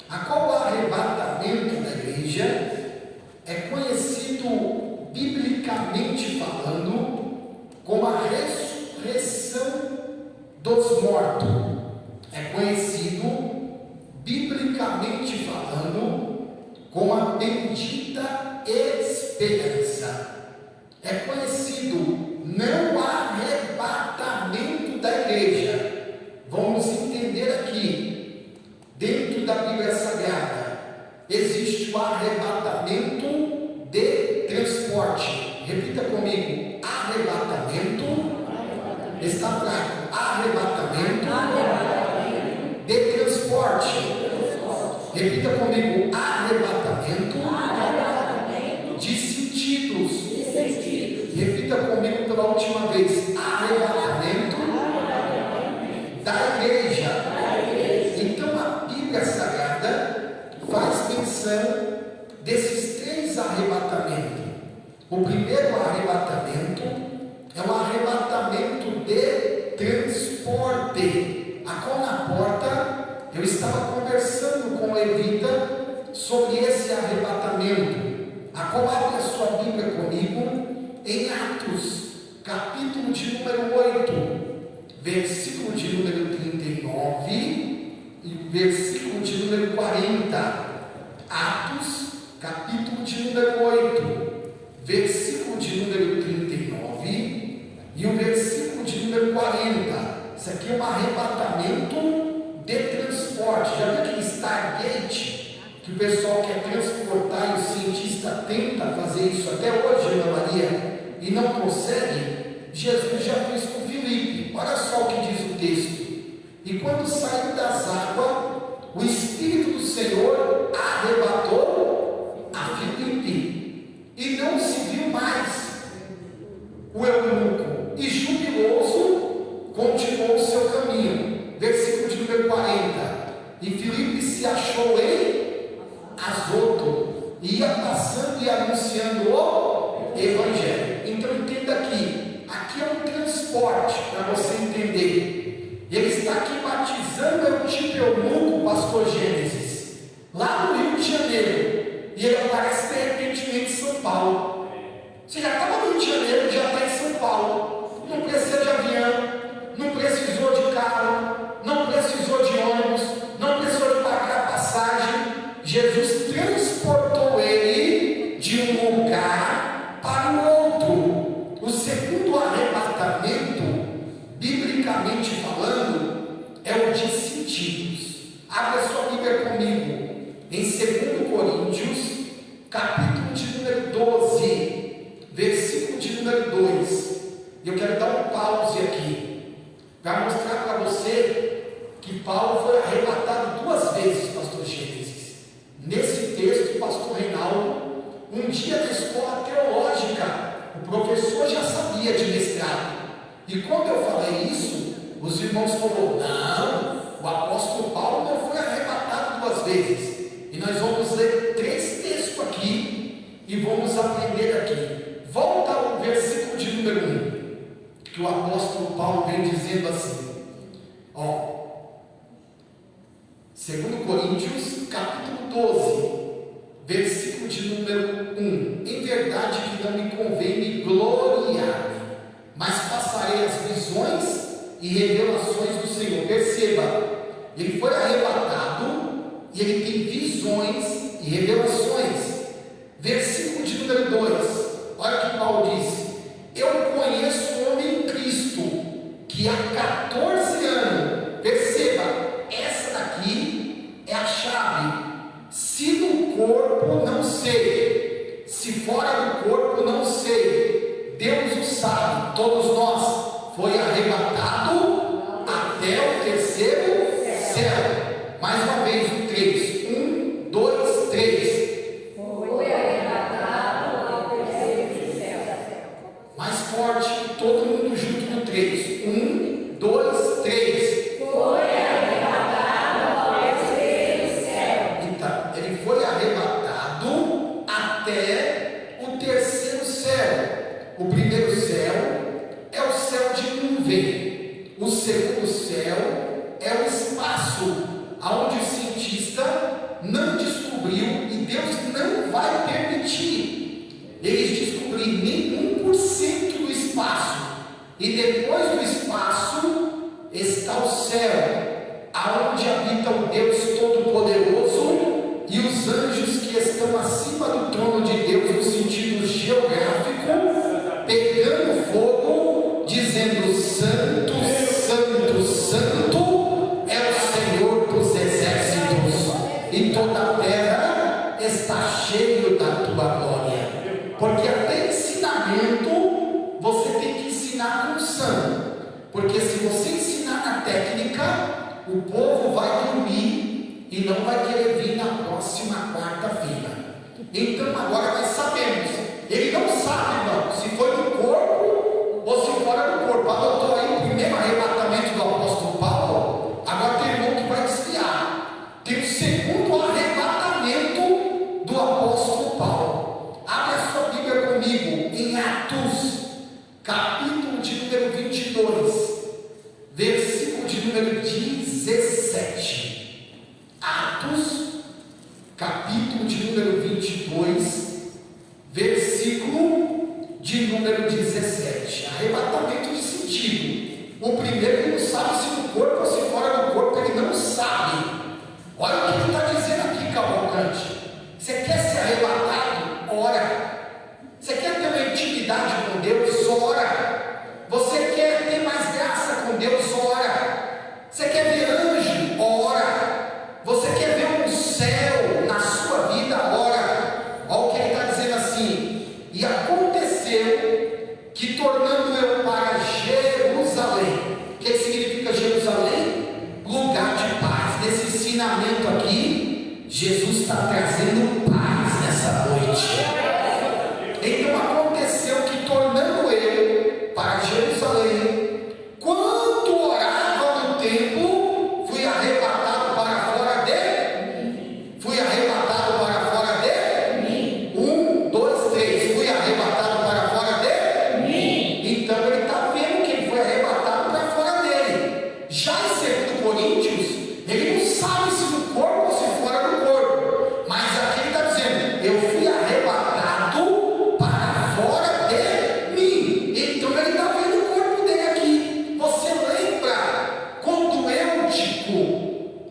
S8: A qual o arrebatamento da igreja é conhecido biblicamente falando como a ressurreição dos mortos. É conhecido biblicamente falando como a bendita esperança. É conhecido não o arrebatamento da igreja. Vamos entender aqui, dentro da Bíblia Sagrada, existe o arrebatamento de transporte. Repita comigo: arrebatamento. Está fraco. Arrebatamento de transporte. Repita comigo: arrebatamento de sentidos. Repita comigo pela última vez: arrebatamento da igreja. Então a Bíblia Sagrada faz menção desses três arrebatamentos. O primeiro arrebatamento é um arrebatamento de transporte, a qual na porta eu estava conversando com Levita sobre esse arrebatamento, a qual abre a sua Bíblia comigo em Atos, capítulo de número 8, versículo de número 39 e versículo de número 40. Atos, capítulo de número 8, versículo de número 39 e o versículo de número 40. Isso aqui é um arrebatamento de transporte. Já viu aquele Stargate que o pessoal quer transportar e o cientista tenta fazer isso até hoje, Ana Maria, e não consegue? Jesus já fez com Filipe. Olha só o que diz o texto: e quando saiu das águas, o Espírito do Senhor arrebatou a Filipe, e não se viu mais o eunuco, e jubiloso continuou o seu caminho. Versículo de número 40. E Filipe se achou em Azoto, e ia passando e anunciando o Evangelho. Então entenda aqui é um transporte para você entender. Ele está aqui batizando o tipo eunuco, pastor Gênesis, lá no Rio de Janeiro, e ele aparece de repente em São Paulo. Você já estava no Rio de Janeiro, já está em São Paulo, não precisa de avião, não precisou de carro, não precisou de ônibus, não precisou de pagar passagem. Jesus transportou ele de um lugar para o outro. O segundo arrebatamento, biblicamente falando, é o de sentidos. Abra sua Bíblia comigo em 2 Coríntios, capítulo de número 12, versículo de número 2. Eu quero dar um pause aqui para mostrar para você que Paulo foi arrebatado 2 vezes, pastor Gênesis. Nesse texto, pastor Reinaldo, um dia na escola teológica, o professor já sabia de mestrado, e quando eu falei isso, os irmãos falaram: não, o apóstolo Paulo não foi arrebatado 2 vezes. E nós vamos ler 3 textos aqui e vamos aprender aqui. Volta ao versículo de número 1, que o apóstolo Paulo vem dizendo assim, 2 Coríntios, capítulo 12, versículo de número 1. Em verdade que não me convém me gloriar-me, mas passarei as visões e revelações do Senhor. Perceba, ele foi arrebatado e ele tem visões e revelações. Versículo de número 2, olha o que Paulo diz: eu conheço um homem em Cristo que há 14 anos, perceba, essa daqui é a chave. Se no corpo, não sei, se fora do corpo, não sei, Deus o sabe. Todos nós foi arrebatado até o terceiro céu. espaço onde o cientista não descobriu, e Deus não vai permitir eles descobrirem nem 1% do espaço. E depois do espaço está o céu, aonde habita o Deus Todo-Poderoso e os anjos que estão acima do trono de Deus no sentido geográfico, pegando fogo, dizendo: Santo, Santo, Santo é o Senhor dos exércitos, e toda a terra está cheio da tua glória. Porque até ensinamento você tem que ensinar com sangue, porque se você ensinar na técnica, o povo vai dormir e não vai querer vir na próxima quarta-feira. Então agora nós sabemos. Ele não sabe, irmão, se foi no corpo ou se fora do corpo. Adotou aí o primeiro arrebatamento do apóstolo Paulo. Agora tem irmão que vai desviar. Tem o segundo arrebatamento do apóstolo Paulo. Abre a sua Bíblia comigo em Atos, capítulo de número 22, versículo de número 17. Atos, capítulo de número 22, versículo de número 17. Arrebatamento de sentido. O primeiro, ele não sabe se no corpo ou se fora do corpo, ele não sabe. Olha o que ele está dizendo aqui, Cavalcante. Você quer ser arrebatado? Ora. Você quer ter uma intimidade com Deus? Ora. Você quer ter mais graça com Deus? Ora. Você quer ver anjo? Ora. Você quer ver um céu na sua vida? Ora. Olha o que ele está dizendo assim: e aconteceu que, tornando eu para Jerusalém, o que significa Jerusalém? Lugar de paz. Nesse ensinamento aqui, Jesus está trazendo paz nessa noite. Então aconteceu que, tornando eu para Jerusalém, quando orava no templo, fui arrebatado para fora dele. Fui arrebatado para fora dele. 1, 2, 3. Fui arrebatado para fora dele. Então ele está vendo que ele foi arrebatado para fora dele. Já em 2 Coríntios, ele não sabe se no corpo ou se fora do corpo. Mas aqui ele está dizendo: eu fui arrebatado para fora de mim. Então ele está vendo o corpo dele aqui. Você lembra quando Eutico,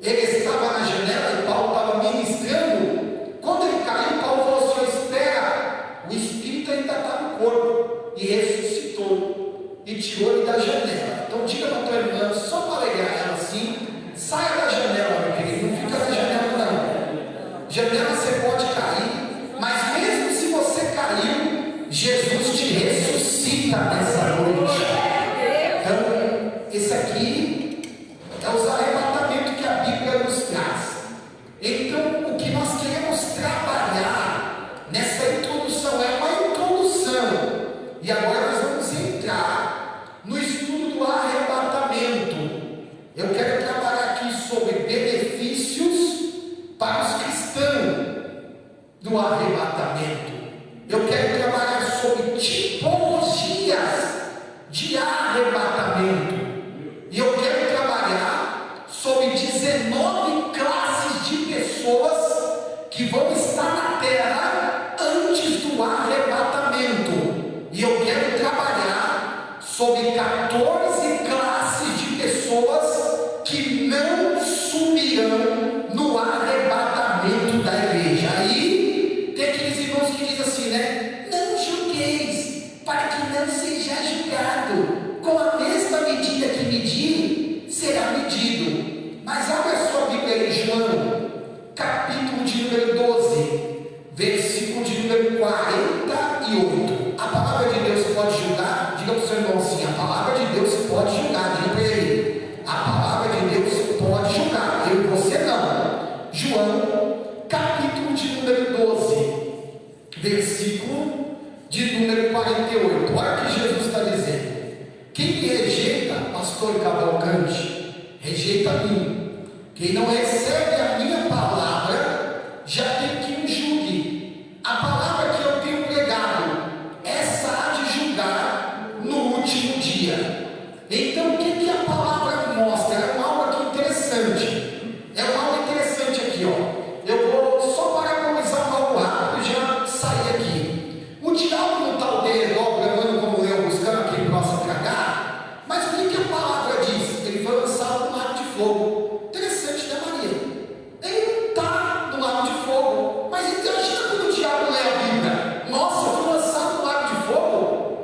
S8: ele estava na janela e Paulo estava ministrando? Quando ele caiu, Paulo falou assim: espera, o espírito ainda está no corpo. E ressuscitou e tirou ele da janela. Então diga para a tua irmã, só para alegrar ela assim: saia da janela, meu querido, não fica na janela não. Janela você pode cair, mas mesmo se você caiu, Jesus te ressuscita nessa noite. Então, esse aqui é os arrebatamentos que a Bíblia nos traz. Então, o que nós queremos trabalhar nessa introdução é uma introdução. E agora nós vamos entrar no estudo do arrebatamento. Eu quero trabalhar aqui sobre benefícios para os cristãos do arrebatamento. Eu quero trabalhar sobre tipologias de arrebatamento. E eu quero trabalhar sobre 19 classes de pessoas que vão estar na terra antes do arrebatamento. E eu quero trabalhar sobre 14 classes de pessoas que não subirão no arrebatamento da igreja. Aí tem aqueles irmãos que dizem assim, né? Não julgueis, para que não seja julgado. Com a mesma medida que medir, será medido. Mas abre a sua Bíblia em João, capítulo de número 12, versículo de número 48. A palavra de Deus pode julgar? Diga para o seu irmão assim: a palavra de Deus pode julgar. Diga para ele: a palavra de Deus pode julgar. Eu e você não. João, capítulo de número 12, versículo de número 48. Olha o que Jesus está dizendo: quem me rejeita, pastor Cavalcante, rejeita a mim. Quem não recebe a minha palavra, já tem que me julgue. A palavra que eu tenho pregado, essa há de julgar no último dia. Então o que a palavra mostra? É algo aqui interessante. fogo. Interessante, né, Maria? Ele não está no lago de fogo. Mas imagina quando o diabo lê a Bíblia. Nossa, eu fui lançado no lago de fogo.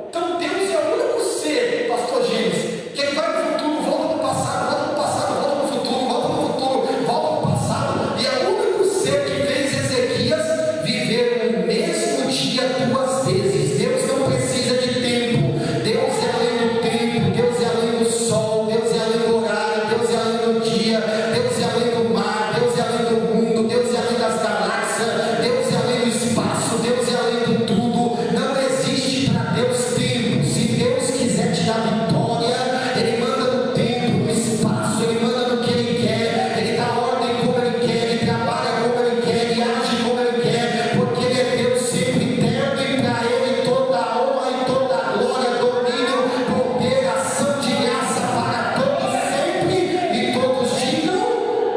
S8: Então Deus é o único ser, pastor Gênesis, que ele vai no futuro, volta no passado, volta no passado, volta no futuro, volta no futuro, volta no passado. E é o único ser que fez Ezequias viver no mesmo dia 2 vezes. Deus não precisa de tempo. Deus é além do tempo, Deus é além do sol, Deus é além do horário, Deus é além do dia, Deus é além do mar, Deus é além do mundo, Deus é além das galáxias, Deus é além do espaço, Deus é além do tudo. Não existe para Deus tempo. Se Deus quiser te dar vitória, Ele manda no tempo, no espaço, Ele manda no que Ele quer, Ele dá ordem como Ele quer, Ele trabalha como Ele quer, Ele age como Ele quer, porque Ele é Deus sempre eterno e para Ele toda a honra e toda a glória, domínio, poder, ação de graça para todos sempre, e todos digam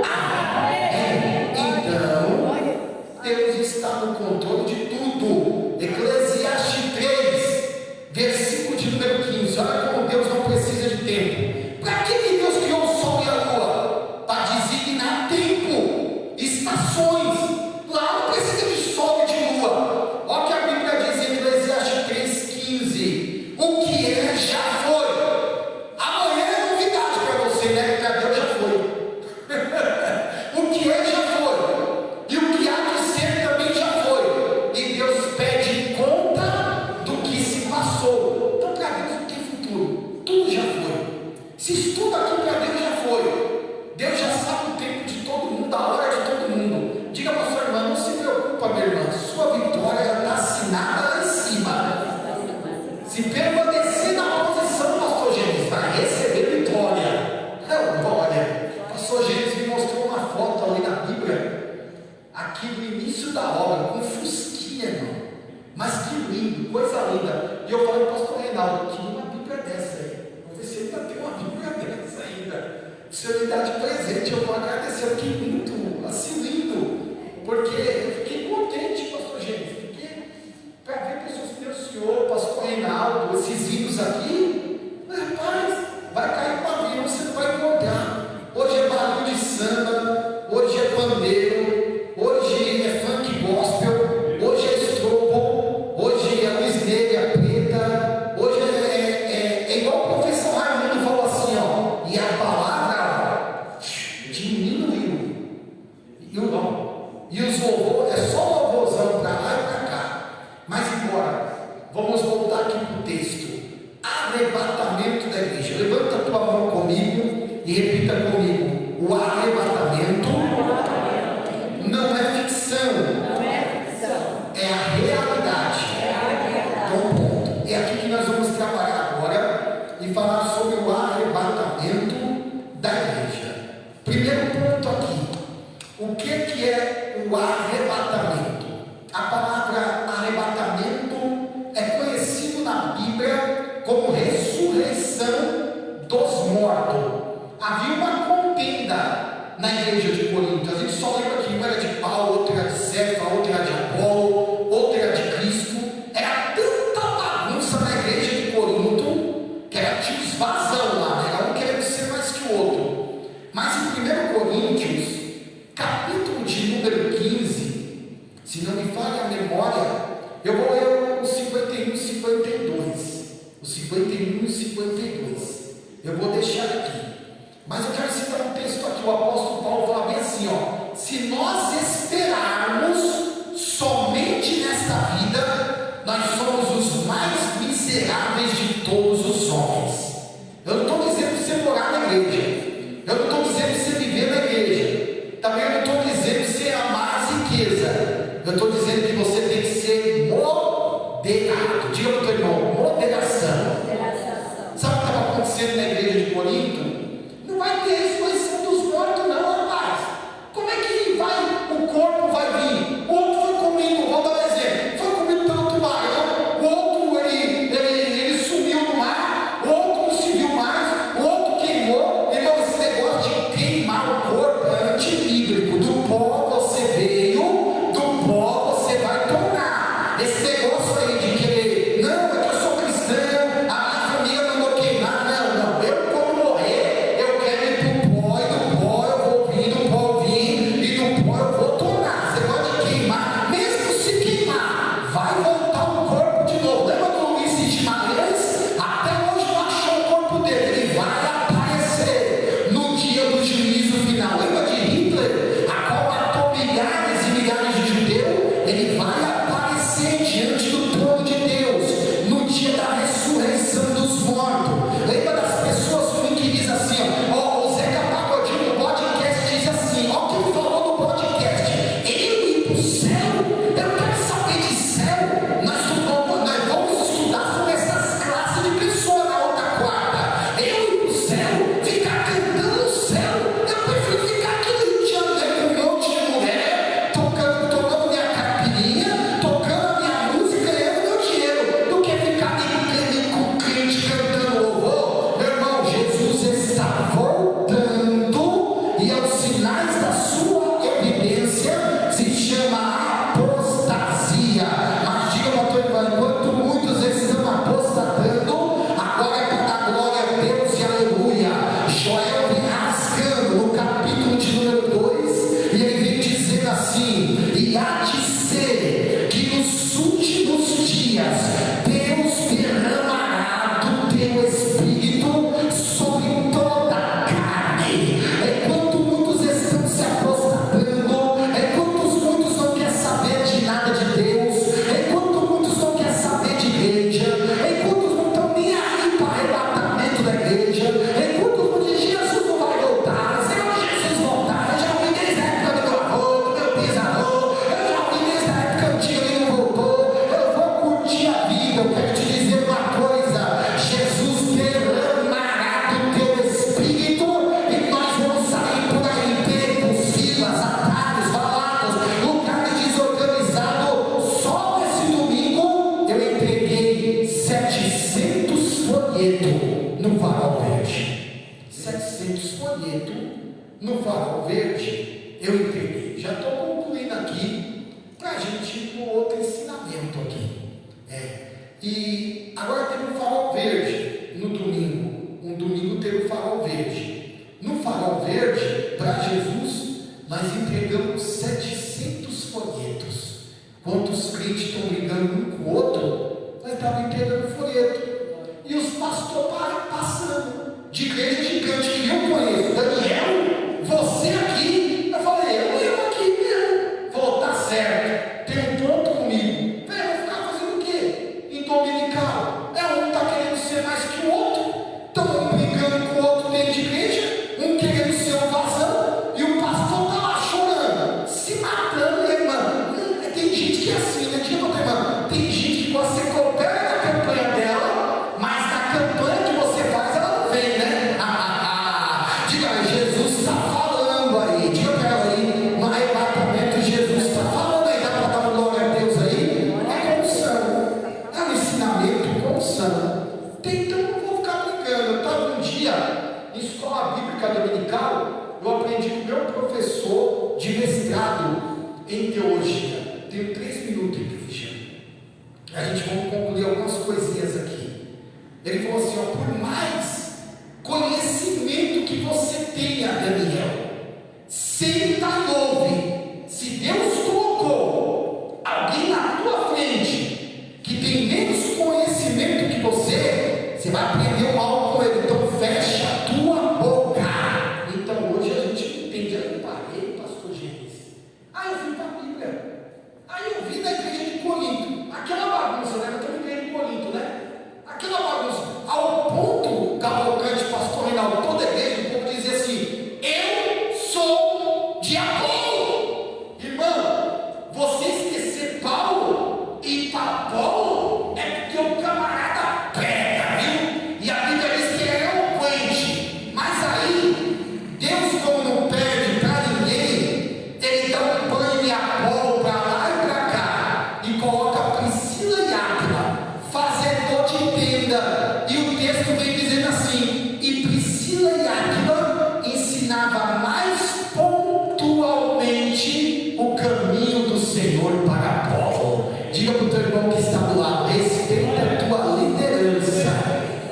S8: amém. Então, Deus está no controle de tudo. Eclesiastes 3, versículo de número 15. Olha como Deus não precisa de tempo. Para que Deus criou o sol e a lua? Para designar tempo, estações. Lá não precisa de sol e de lua. Olha o que a Bíblia diz em Eclesiastes 3,15. O que é, já foi. Amanhã é novidade para você, né? Para Deus já foi. O que é, já foi. E o que há de ser também já foi. E Deus pede conta do que se passou. Então, para Deus, não tem futuro. Tudo já foi. Se estuda aqui para Deus, já foi. Deus já sabe o tempo de todo mundo, a hora de todo mundo. Diga para sua irmã, não se preocupa, minha irmã. Sua vitória já está assinada lá em cima. Se permanecer na posição, pastor Gênesis, vai receber vitória. Não, glória. Pastor Gênesis me mostrou uma foto ali na Bíblia, aqui no início da obra, com fusquinha, irmão. Mas que lindo, coisa linda. E eu falei para o pastor Reinaldo, eu queria uma Bíblia dessa aí. Vou ver se ele ainda tem uma Bíblia dessa ainda. Se eu lhe dar de presente, eu vou agradecer. Eu fiquei muito, assim, lindo. Porque eu fiquei contente, pastor Gênesis. Porque para ver pessoas que Deus Senhor, pastor Reinaldo, esses hinos aqui, rapaz, vai cair para avião, você não vai encontrar. Hoje é barulho de samba, hoje é pandeiro, hoje é funk gospel, hoje é estropo, hoje é luz negra, preta, hoje é igual o professor Raimundo falou assim, ó, e a palavra diminuiu, e os louvores, é só louvorzão para lá e para cá. Mas embora, vamos voltar aqui para o texto. Arrebatamento da igreja. Levanta a tua mão comigo e repita comigo. O arrebatamento não é ficção, é a realidade. Então, ponto. É aqui que nós vamos trabalhar agora e falar sobre o arrebatamento da igreja. Primeiro ponto aqui. O que é o arrebatamento? A palavra arrebatamento é conhecido na Bíblia como ressurreição dos mortos. Havia uma contenda na igreja de Corinto. A gente só lembra que uma era de Paulo, outra era de Cefas, outra era de Apolo, outra era de Cristo. Era tanta bagunça na igreja de Corinto que era tipo vazão lá, né? Era um querendo ser mais que o outro. Mas em 1 Coríntios, capítulo de número 15, se não me falha a memória, eu vou ler o 51 e 52. O 51 e 52. Eu vou deixar aqui. Mas eu quero citar um texto aqui. O apóstolo Paulo fala bem assim, ó. Se nós esperarmos somente nesta vida, nós somos os mais miseráveis de todos os homens. Eu não estou dizendo você morar na igreja. Eu não estou dizendo você viver na igreja. Também eu não estou dizendo você amar as riquezas. Eu estou dizendo que você tem que ser moderado. Diga para o teu irmão, moderação. Sabe o que estava acontecendo na igreja de Corinto? Não vai ter ressurreição dos mortos, não, rapaz. Como é que o corpo vai vir? O outro foi comido, vou dar um exemplo. Foi comido pelo tubarão, o outro ele sumiu no mar, o outro não se viu mais, o outro queimou. Irmão, esse negócio de folheto no Farol Verde. Eu entreguei. Já estou concluindo aqui para a gente ir para um outro ensinamento aqui. E agora teve o Farol Verde no domingo. Um domingo teve o Farol Verde. No Farol Verde, para Jesus, nós entregamos 700 folhetos. Quantos crentes estão brigando um com o outro, nós estávamos entregando folheto. E os pastores passando, de igreja gigante que eu conheço. Daniel, você aqui? Eu falei, eu aqui mesmo. Falou, tá certo, tem um ponto comigo. Vou ficar fazendo o quê? Em dominical. Um está querendo ser mais que o outro. Estão um brigando com o outro dentro de igreja, um querendo ser um vazão, e o pastor está lá chorando, se matando, irmã. Tem gente que é assim, né? Tem gente que você coopera na campanha dela, mas na campanha que você faz, ela não vem, né? Diga, Jesus está falando aí. Diga para ela aí, no arrebatamento, Jesus está falando aí. Dá para dar glória a Deus aí? É condição. É um ensinamento, condição. Então eu não vou ficar brincando. Eu estava um dia em escola bíblica dominical, eu aprendi com o meu professor de mestrado em teologia. Tenho 3 minutos, igreja. A gente vai concluir algumas coisinhas aqui. Ele falou assim, por mais conhecimento que você tenha, Daniel, senta e ouve. Se Deus colocou alguém na tua frente que tem menos conhecimento que você vai aprender mal com ele. Então fecha a tua boca. Então hoje a gente entende. Eu parei, pastor Gênesis. Eu fui para a Bíblia. Aí eu vi na igreja de Corinto, aquela bagunça, né? Aquela igreja de Corinto, né? Aquela bagunça, ao ponto, Cavalcante, pastor Reinaldo, toda a igreja, o povo dizia assim, eu sou de Apolo. Irmão, você esquecer Paulo e ir para Apolo, é porque o camarada prega, viu? E a Bíblia diz que é eloquente. Mas aí, Deus, como não perde para ninguém, ele dá um banho de Apolo para lá e para cá, e coloca Priscila e Áquila, fazedor de tenda. E o texto vem dizendo assim, e Priscila e Áquila ensinava mais pontualmente o caminho do Senhor para Apolo. Diga para o teu irmão que está do lado, respeita a tua liderança,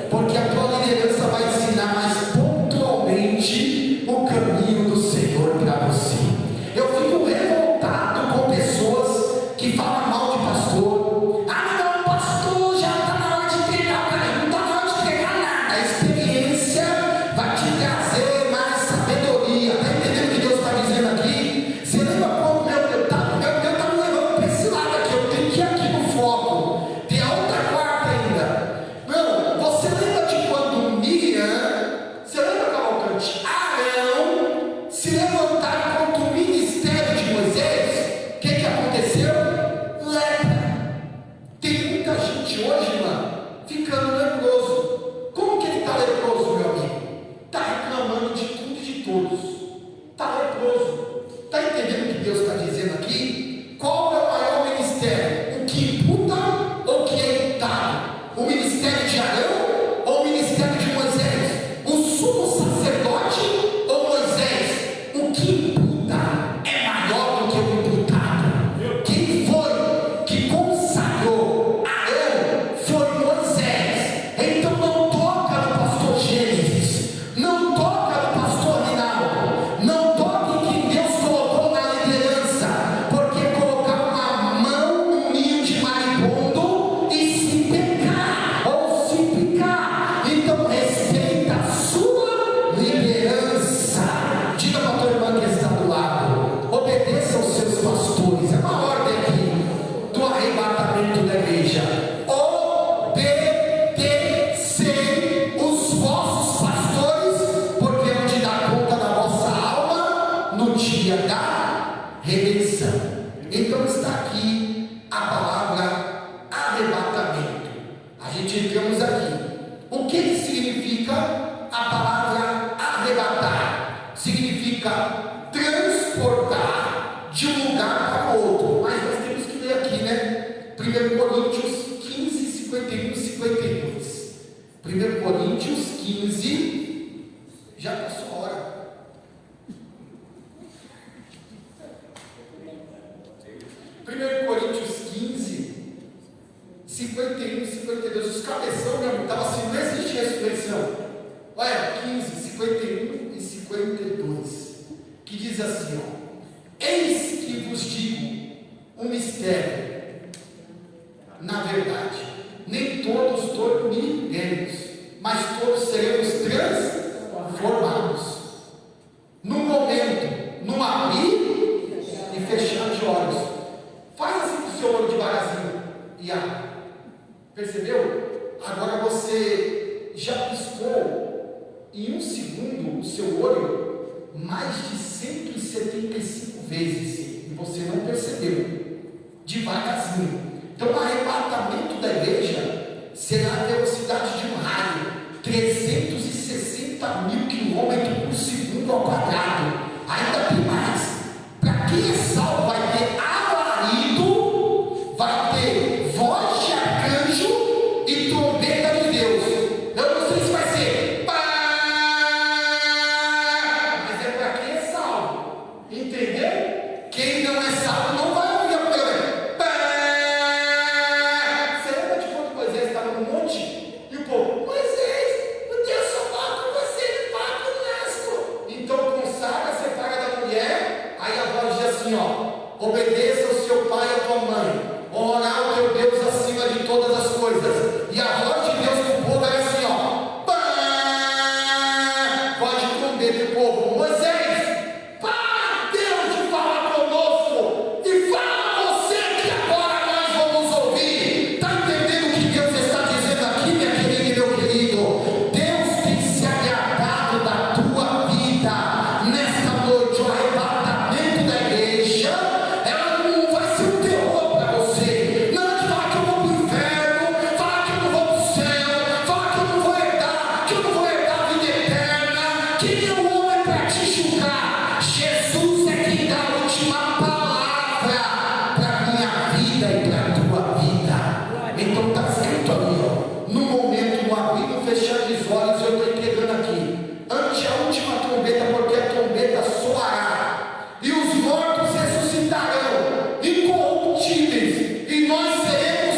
S8: porque a tua liderança vai ensinar mais pontualmente o caminho do Senhor para você. Eu fico revoltado com pessoas que falam mal de pastor. Não, pastor, já está na hora de entregar para ele. Não está na hora de entregar nada. A experiência vai te trazer mais sabedoria. Está entendendo o que Deus está dizendo aqui? Você lembra quando meu está me levando para esse lado aqui? Eu tenho que ir aqui no foco. Tem a outra quarta ainda. Não, você lembra de quando Miriam, você lembra, Cavalcante? Arão se levantaram contra o ministério de Moisés? O que aconteceu? Lepra. Tem muita gente hoje, irmão, ficando leproso. Como que ele está leproso, meu amigo? Está reclamando de tudo e de todos. Está leproso. Está entendendo o que Deus está dizendo aqui? Qual é o maior ministério? O que imputa ou o que é imputado? O ministério de Arão ou o ministério de Moisés? O sumo sacerdote ou Moisés? O que imputa é maior do que o imputado. Quem foi que consagrou Arão foi Moisés. Então não toca no pastor Gênesis, não toca no pastor Reinaldo, não toca em quem Deus colocou na liderança, porque colocar uma mão humilde, maribondo, e se pecar ou se picar. Então respeita a sua liderança. Diga para a tua irmã que está do lado, obedeça aos seus pastores. É uma ordem aqui do arrebatamento da igreja. Obedecei os vossos pastores, porque hão de dar conta da vossa alma no dia da redenção. Então está aqui a palavra arrebatamento. A gente entramos aqui. O que significa a palavra arrebatar? Significa transportar de um lugar para outro. Mas nós temos que ler aqui, né? 1 Coríntios 15, 51 e 52. 1 Coríntios 15, já passou a hora. diz assim, ó, eis que vos digo um mistério. Na verdade, nem todos dormiremos, mas todos seremos transformados. No momento, num abrir e fechar de olhos. Faz assim com o seu olho devagarzinho. E percebeu? Agora você já piscou em um segundo o seu olho mais de 175 vezes e você não percebeu. Devagarzinho. Então o arrebatamento da igreja será a velocidade de um raio, 360 mil quilômetros por segundo ao quadrado. Ainda tem mais. Para quem é salvo vai ter alarido, vai ter voz de arcanjo e trombeta de Deus. Eu não sei se vai ser pá, mas é para quem é salvo. Entendeu? Quem não é salvo não vai ouvir a câmera. Pá. Você lembra de quando Moisés estava no monte e o povo, Moisés, o Deus só fala com você, ele fala conosco. Então consagra, separa da mulher. Aí a voz diz assim, ó, obedeça ao seu pai e à tua mãe, honrar o teu Deus acima de todas as coisas. E a voz de Deus do povo era assim, ó, pá, voz de trombeta do povo, Moisés, para Deus de falar conosco e fala você que agora nós vamos ouvir. Está entendendo o que Deus está dizendo aqui, minha querida e meu querido? Deus tem se agradado da tua vida nesta noite. O arrebatamento da igreja, ela não vai ser um terror para você. Não de falar que eu vou para o inferno, falar que eu não vou para o céu, falar que eu não vou herdar, que eu não vou herdar a vida eterna. Quem é o homem para te julgar? Jesus é quem dá a última palavra para a minha vida e para a tua vida. Então está escrito ali, ó, no momento, no abrir e no fechar dos olhos, eu estou entregando aqui, ante a última trombeta, porque a trombeta soará, e os mortos ressuscitarão, incorruptíveis, e nós seremos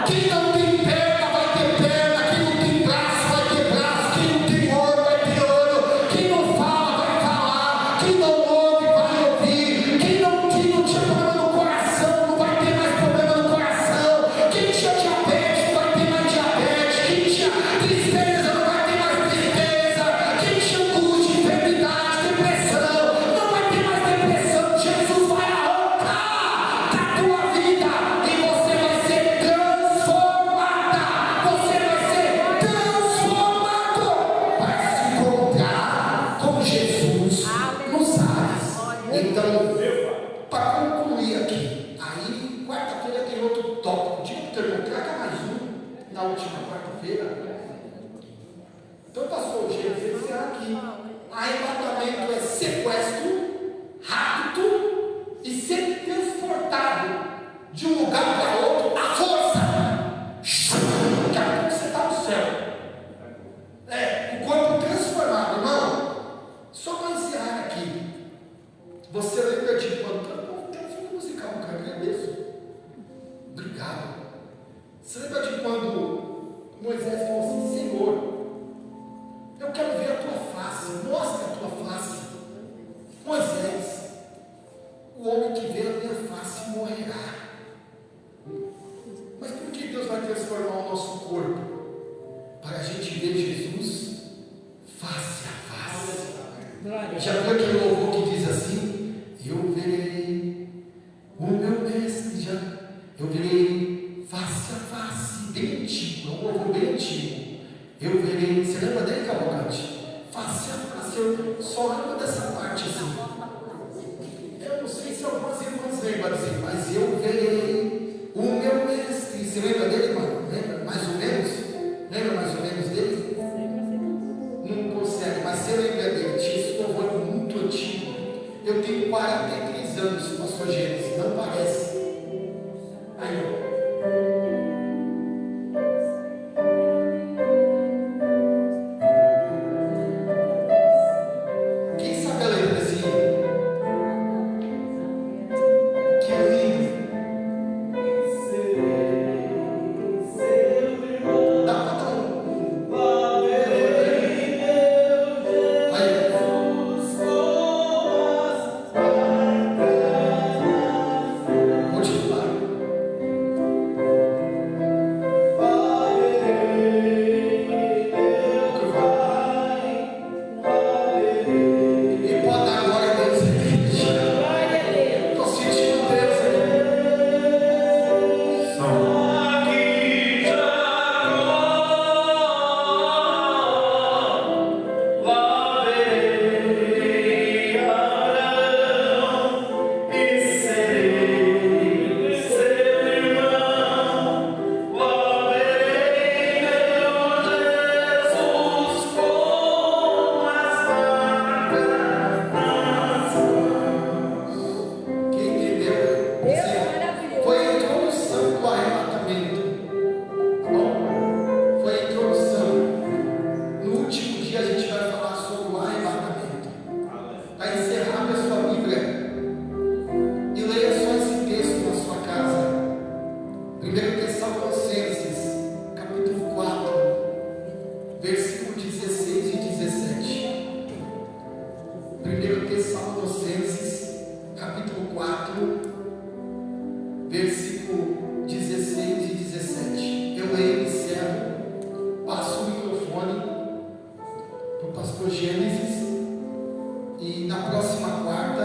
S8: quem não tem perna vai ter perna, quem não tem braço vai ter braço, quem não tem ouro vai ter ouro, quem não fala vai falar, quem não ouve vai ouvir, quem não tinha problema no coração não vai ter mais problema no coração, quem tinha diabetes não vai ter mais diabetes, quem tinha tristeza não vai ter mais tristeza, quem tinha angústia, enfermidade, depressão, não vai ter mais depressão. Jesus vai arrancar da tua vida e você vai ser transformada, você vai ser transformado para se encontrar com Jesus nos ares. Então, para concluir aqui, aí quarta-feira tem outro tópico. Diga para o teu irmão, traga mais um na última quarta-feira. Então, pastor, Jesus é aqui. Arrebatamento é sequestro, rapto e ser transportado de um lugar para outro à força. Daqui a pouco você está no céu. O corpo transformado, irmão. Só para encerrar aqui. Você lembra de quando? Tem um fundo musical, cara, agradeço. Obrigado. Você lembra de quando Moisés falou assim, Senhor, eu quero ver a tua face, mostra a tua face. Moisés, o homem que vê a minha face morrerá. Mas por que Deus vai transformar o nosso corpo? Para a gente ver Jesus face a face. Já viu aquele louvor que diz assim? Eu verei o meu mestre, eu verei face a face, bem antigo, é um louvor bem antigo. Eu verei, você lembra dele, Cavalcante? Face a face, eu só lembro dessa parte assim. Eu não sei se algumas irmãs lembram assim, mas eu verei o meu mestre. Você lembra dele, mano? Lembra mais ou menos? Lembra mais ou menos dele? Não consegue, mas você lembra dele? Tinha esse louvor muito antigo. Eu tenho 43 anos, pastor Gênesis, não parece. Aí, ó. Quem sabe a letra desse hino? Que lindo! Dá pra dar um. para o pastor Gênesis. E na próxima quarta,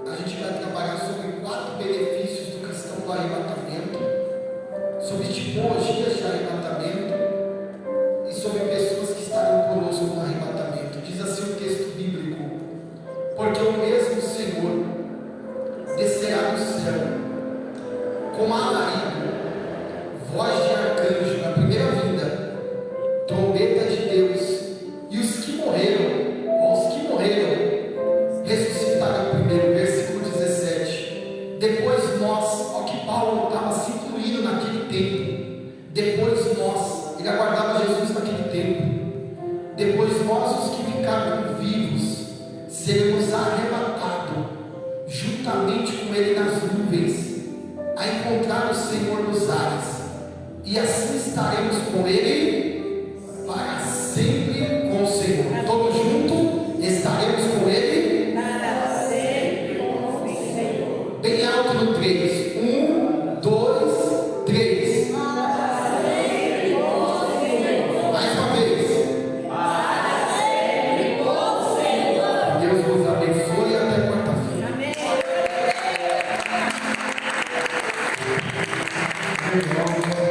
S8: a gente vai trabalhar sobre 4 benefícios do cristão do arrebatamento, sobre tipologias de arrebatamento e sobre pessoas que estarão conosco no arrebatamento. Diz assim o texto bíblico: porque o mesmo Senhor descerá do céu com alarido, voz de arcanjo, na primeira vinda, trombeta de Deus, e os que morreram ressuscitarão primeiro. Versículo 17. Depois nós, ó, que Paulo estava se incluindo naquele tempo, depois nós, ele aguardava Jesus naquele tempo, depois nós, os que ficaram vivos, seremos arrebatados juntamente com ele nas nuvens, a encontrar o Senhor nos ares, e assim estaremos com ele para sempre com o Senhor. Todos juntos estaremos com ele
S3: Para sempre com o Senhor.
S8: bem alto no 3. 1, 2, 3.
S3: Para sempre com o Senhor.
S8: Mais uma vez.
S3: Para sempre com o Senhor.
S8: Deus vos abençoe e até quarta-feira.
S3: Amém.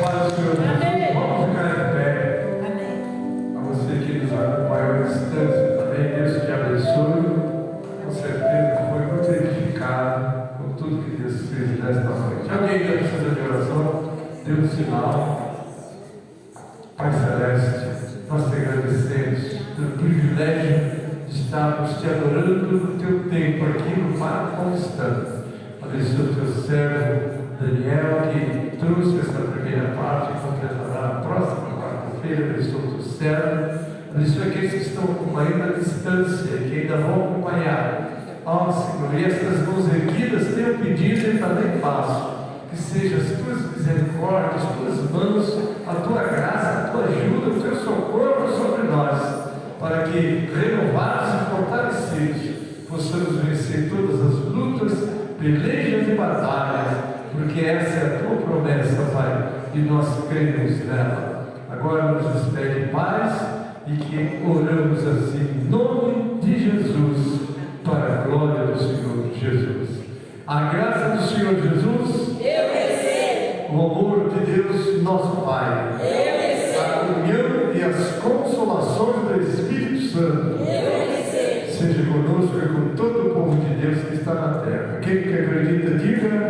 S6: Para o Senhor Jesus, vamos ficar em pé.
S3: Amém.
S6: A você que nos acompanhou à distância também, Deus te abençoe. Com certeza foi muito edificado com tudo que Deus fez nesta noite. Alguém ainda precisa de oração? Dê um sinal. Pai Celeste, nós te agradecemos pelo privilégio de estarmos te adorando no teu tempo aqui no Parque Constante. Abençoa o teu servo Daniel, que trouxe essa primeira parte e completará a próxima quarta-feira. Abençoa o teu servo. Abençoa aqueles que estão acompanhando à distância e que ainda vão acompanhar. Ó Senhor, e estas mãos erguidas tenho pedido e também faço. Que sejam as tuas misericórdias, as tuas mãos, a tua graça, a tua ajuda, o teu socorro sobre nós, para que, renovados e fortalecidos, possamos vencer todas as lutas, pelejas e batalhas, porque essa é a tua promessa, Pai, e nós cremos nela. Agora nos despede em paz e que oramos assim, em nome de Jesus, para a glória do Senhor Jesus. A graça do Senhor Jesus,
S3: Eu recebo.
S6: o amor de Deus, nosso Pai,
S3: Eu recebo.
S6: a comunhão e as consolações do Espírito Santo,
S3: Eu recebo.
S6: seja conosco e com todo o povo de Deus que está na terra. Quem que acredita, diga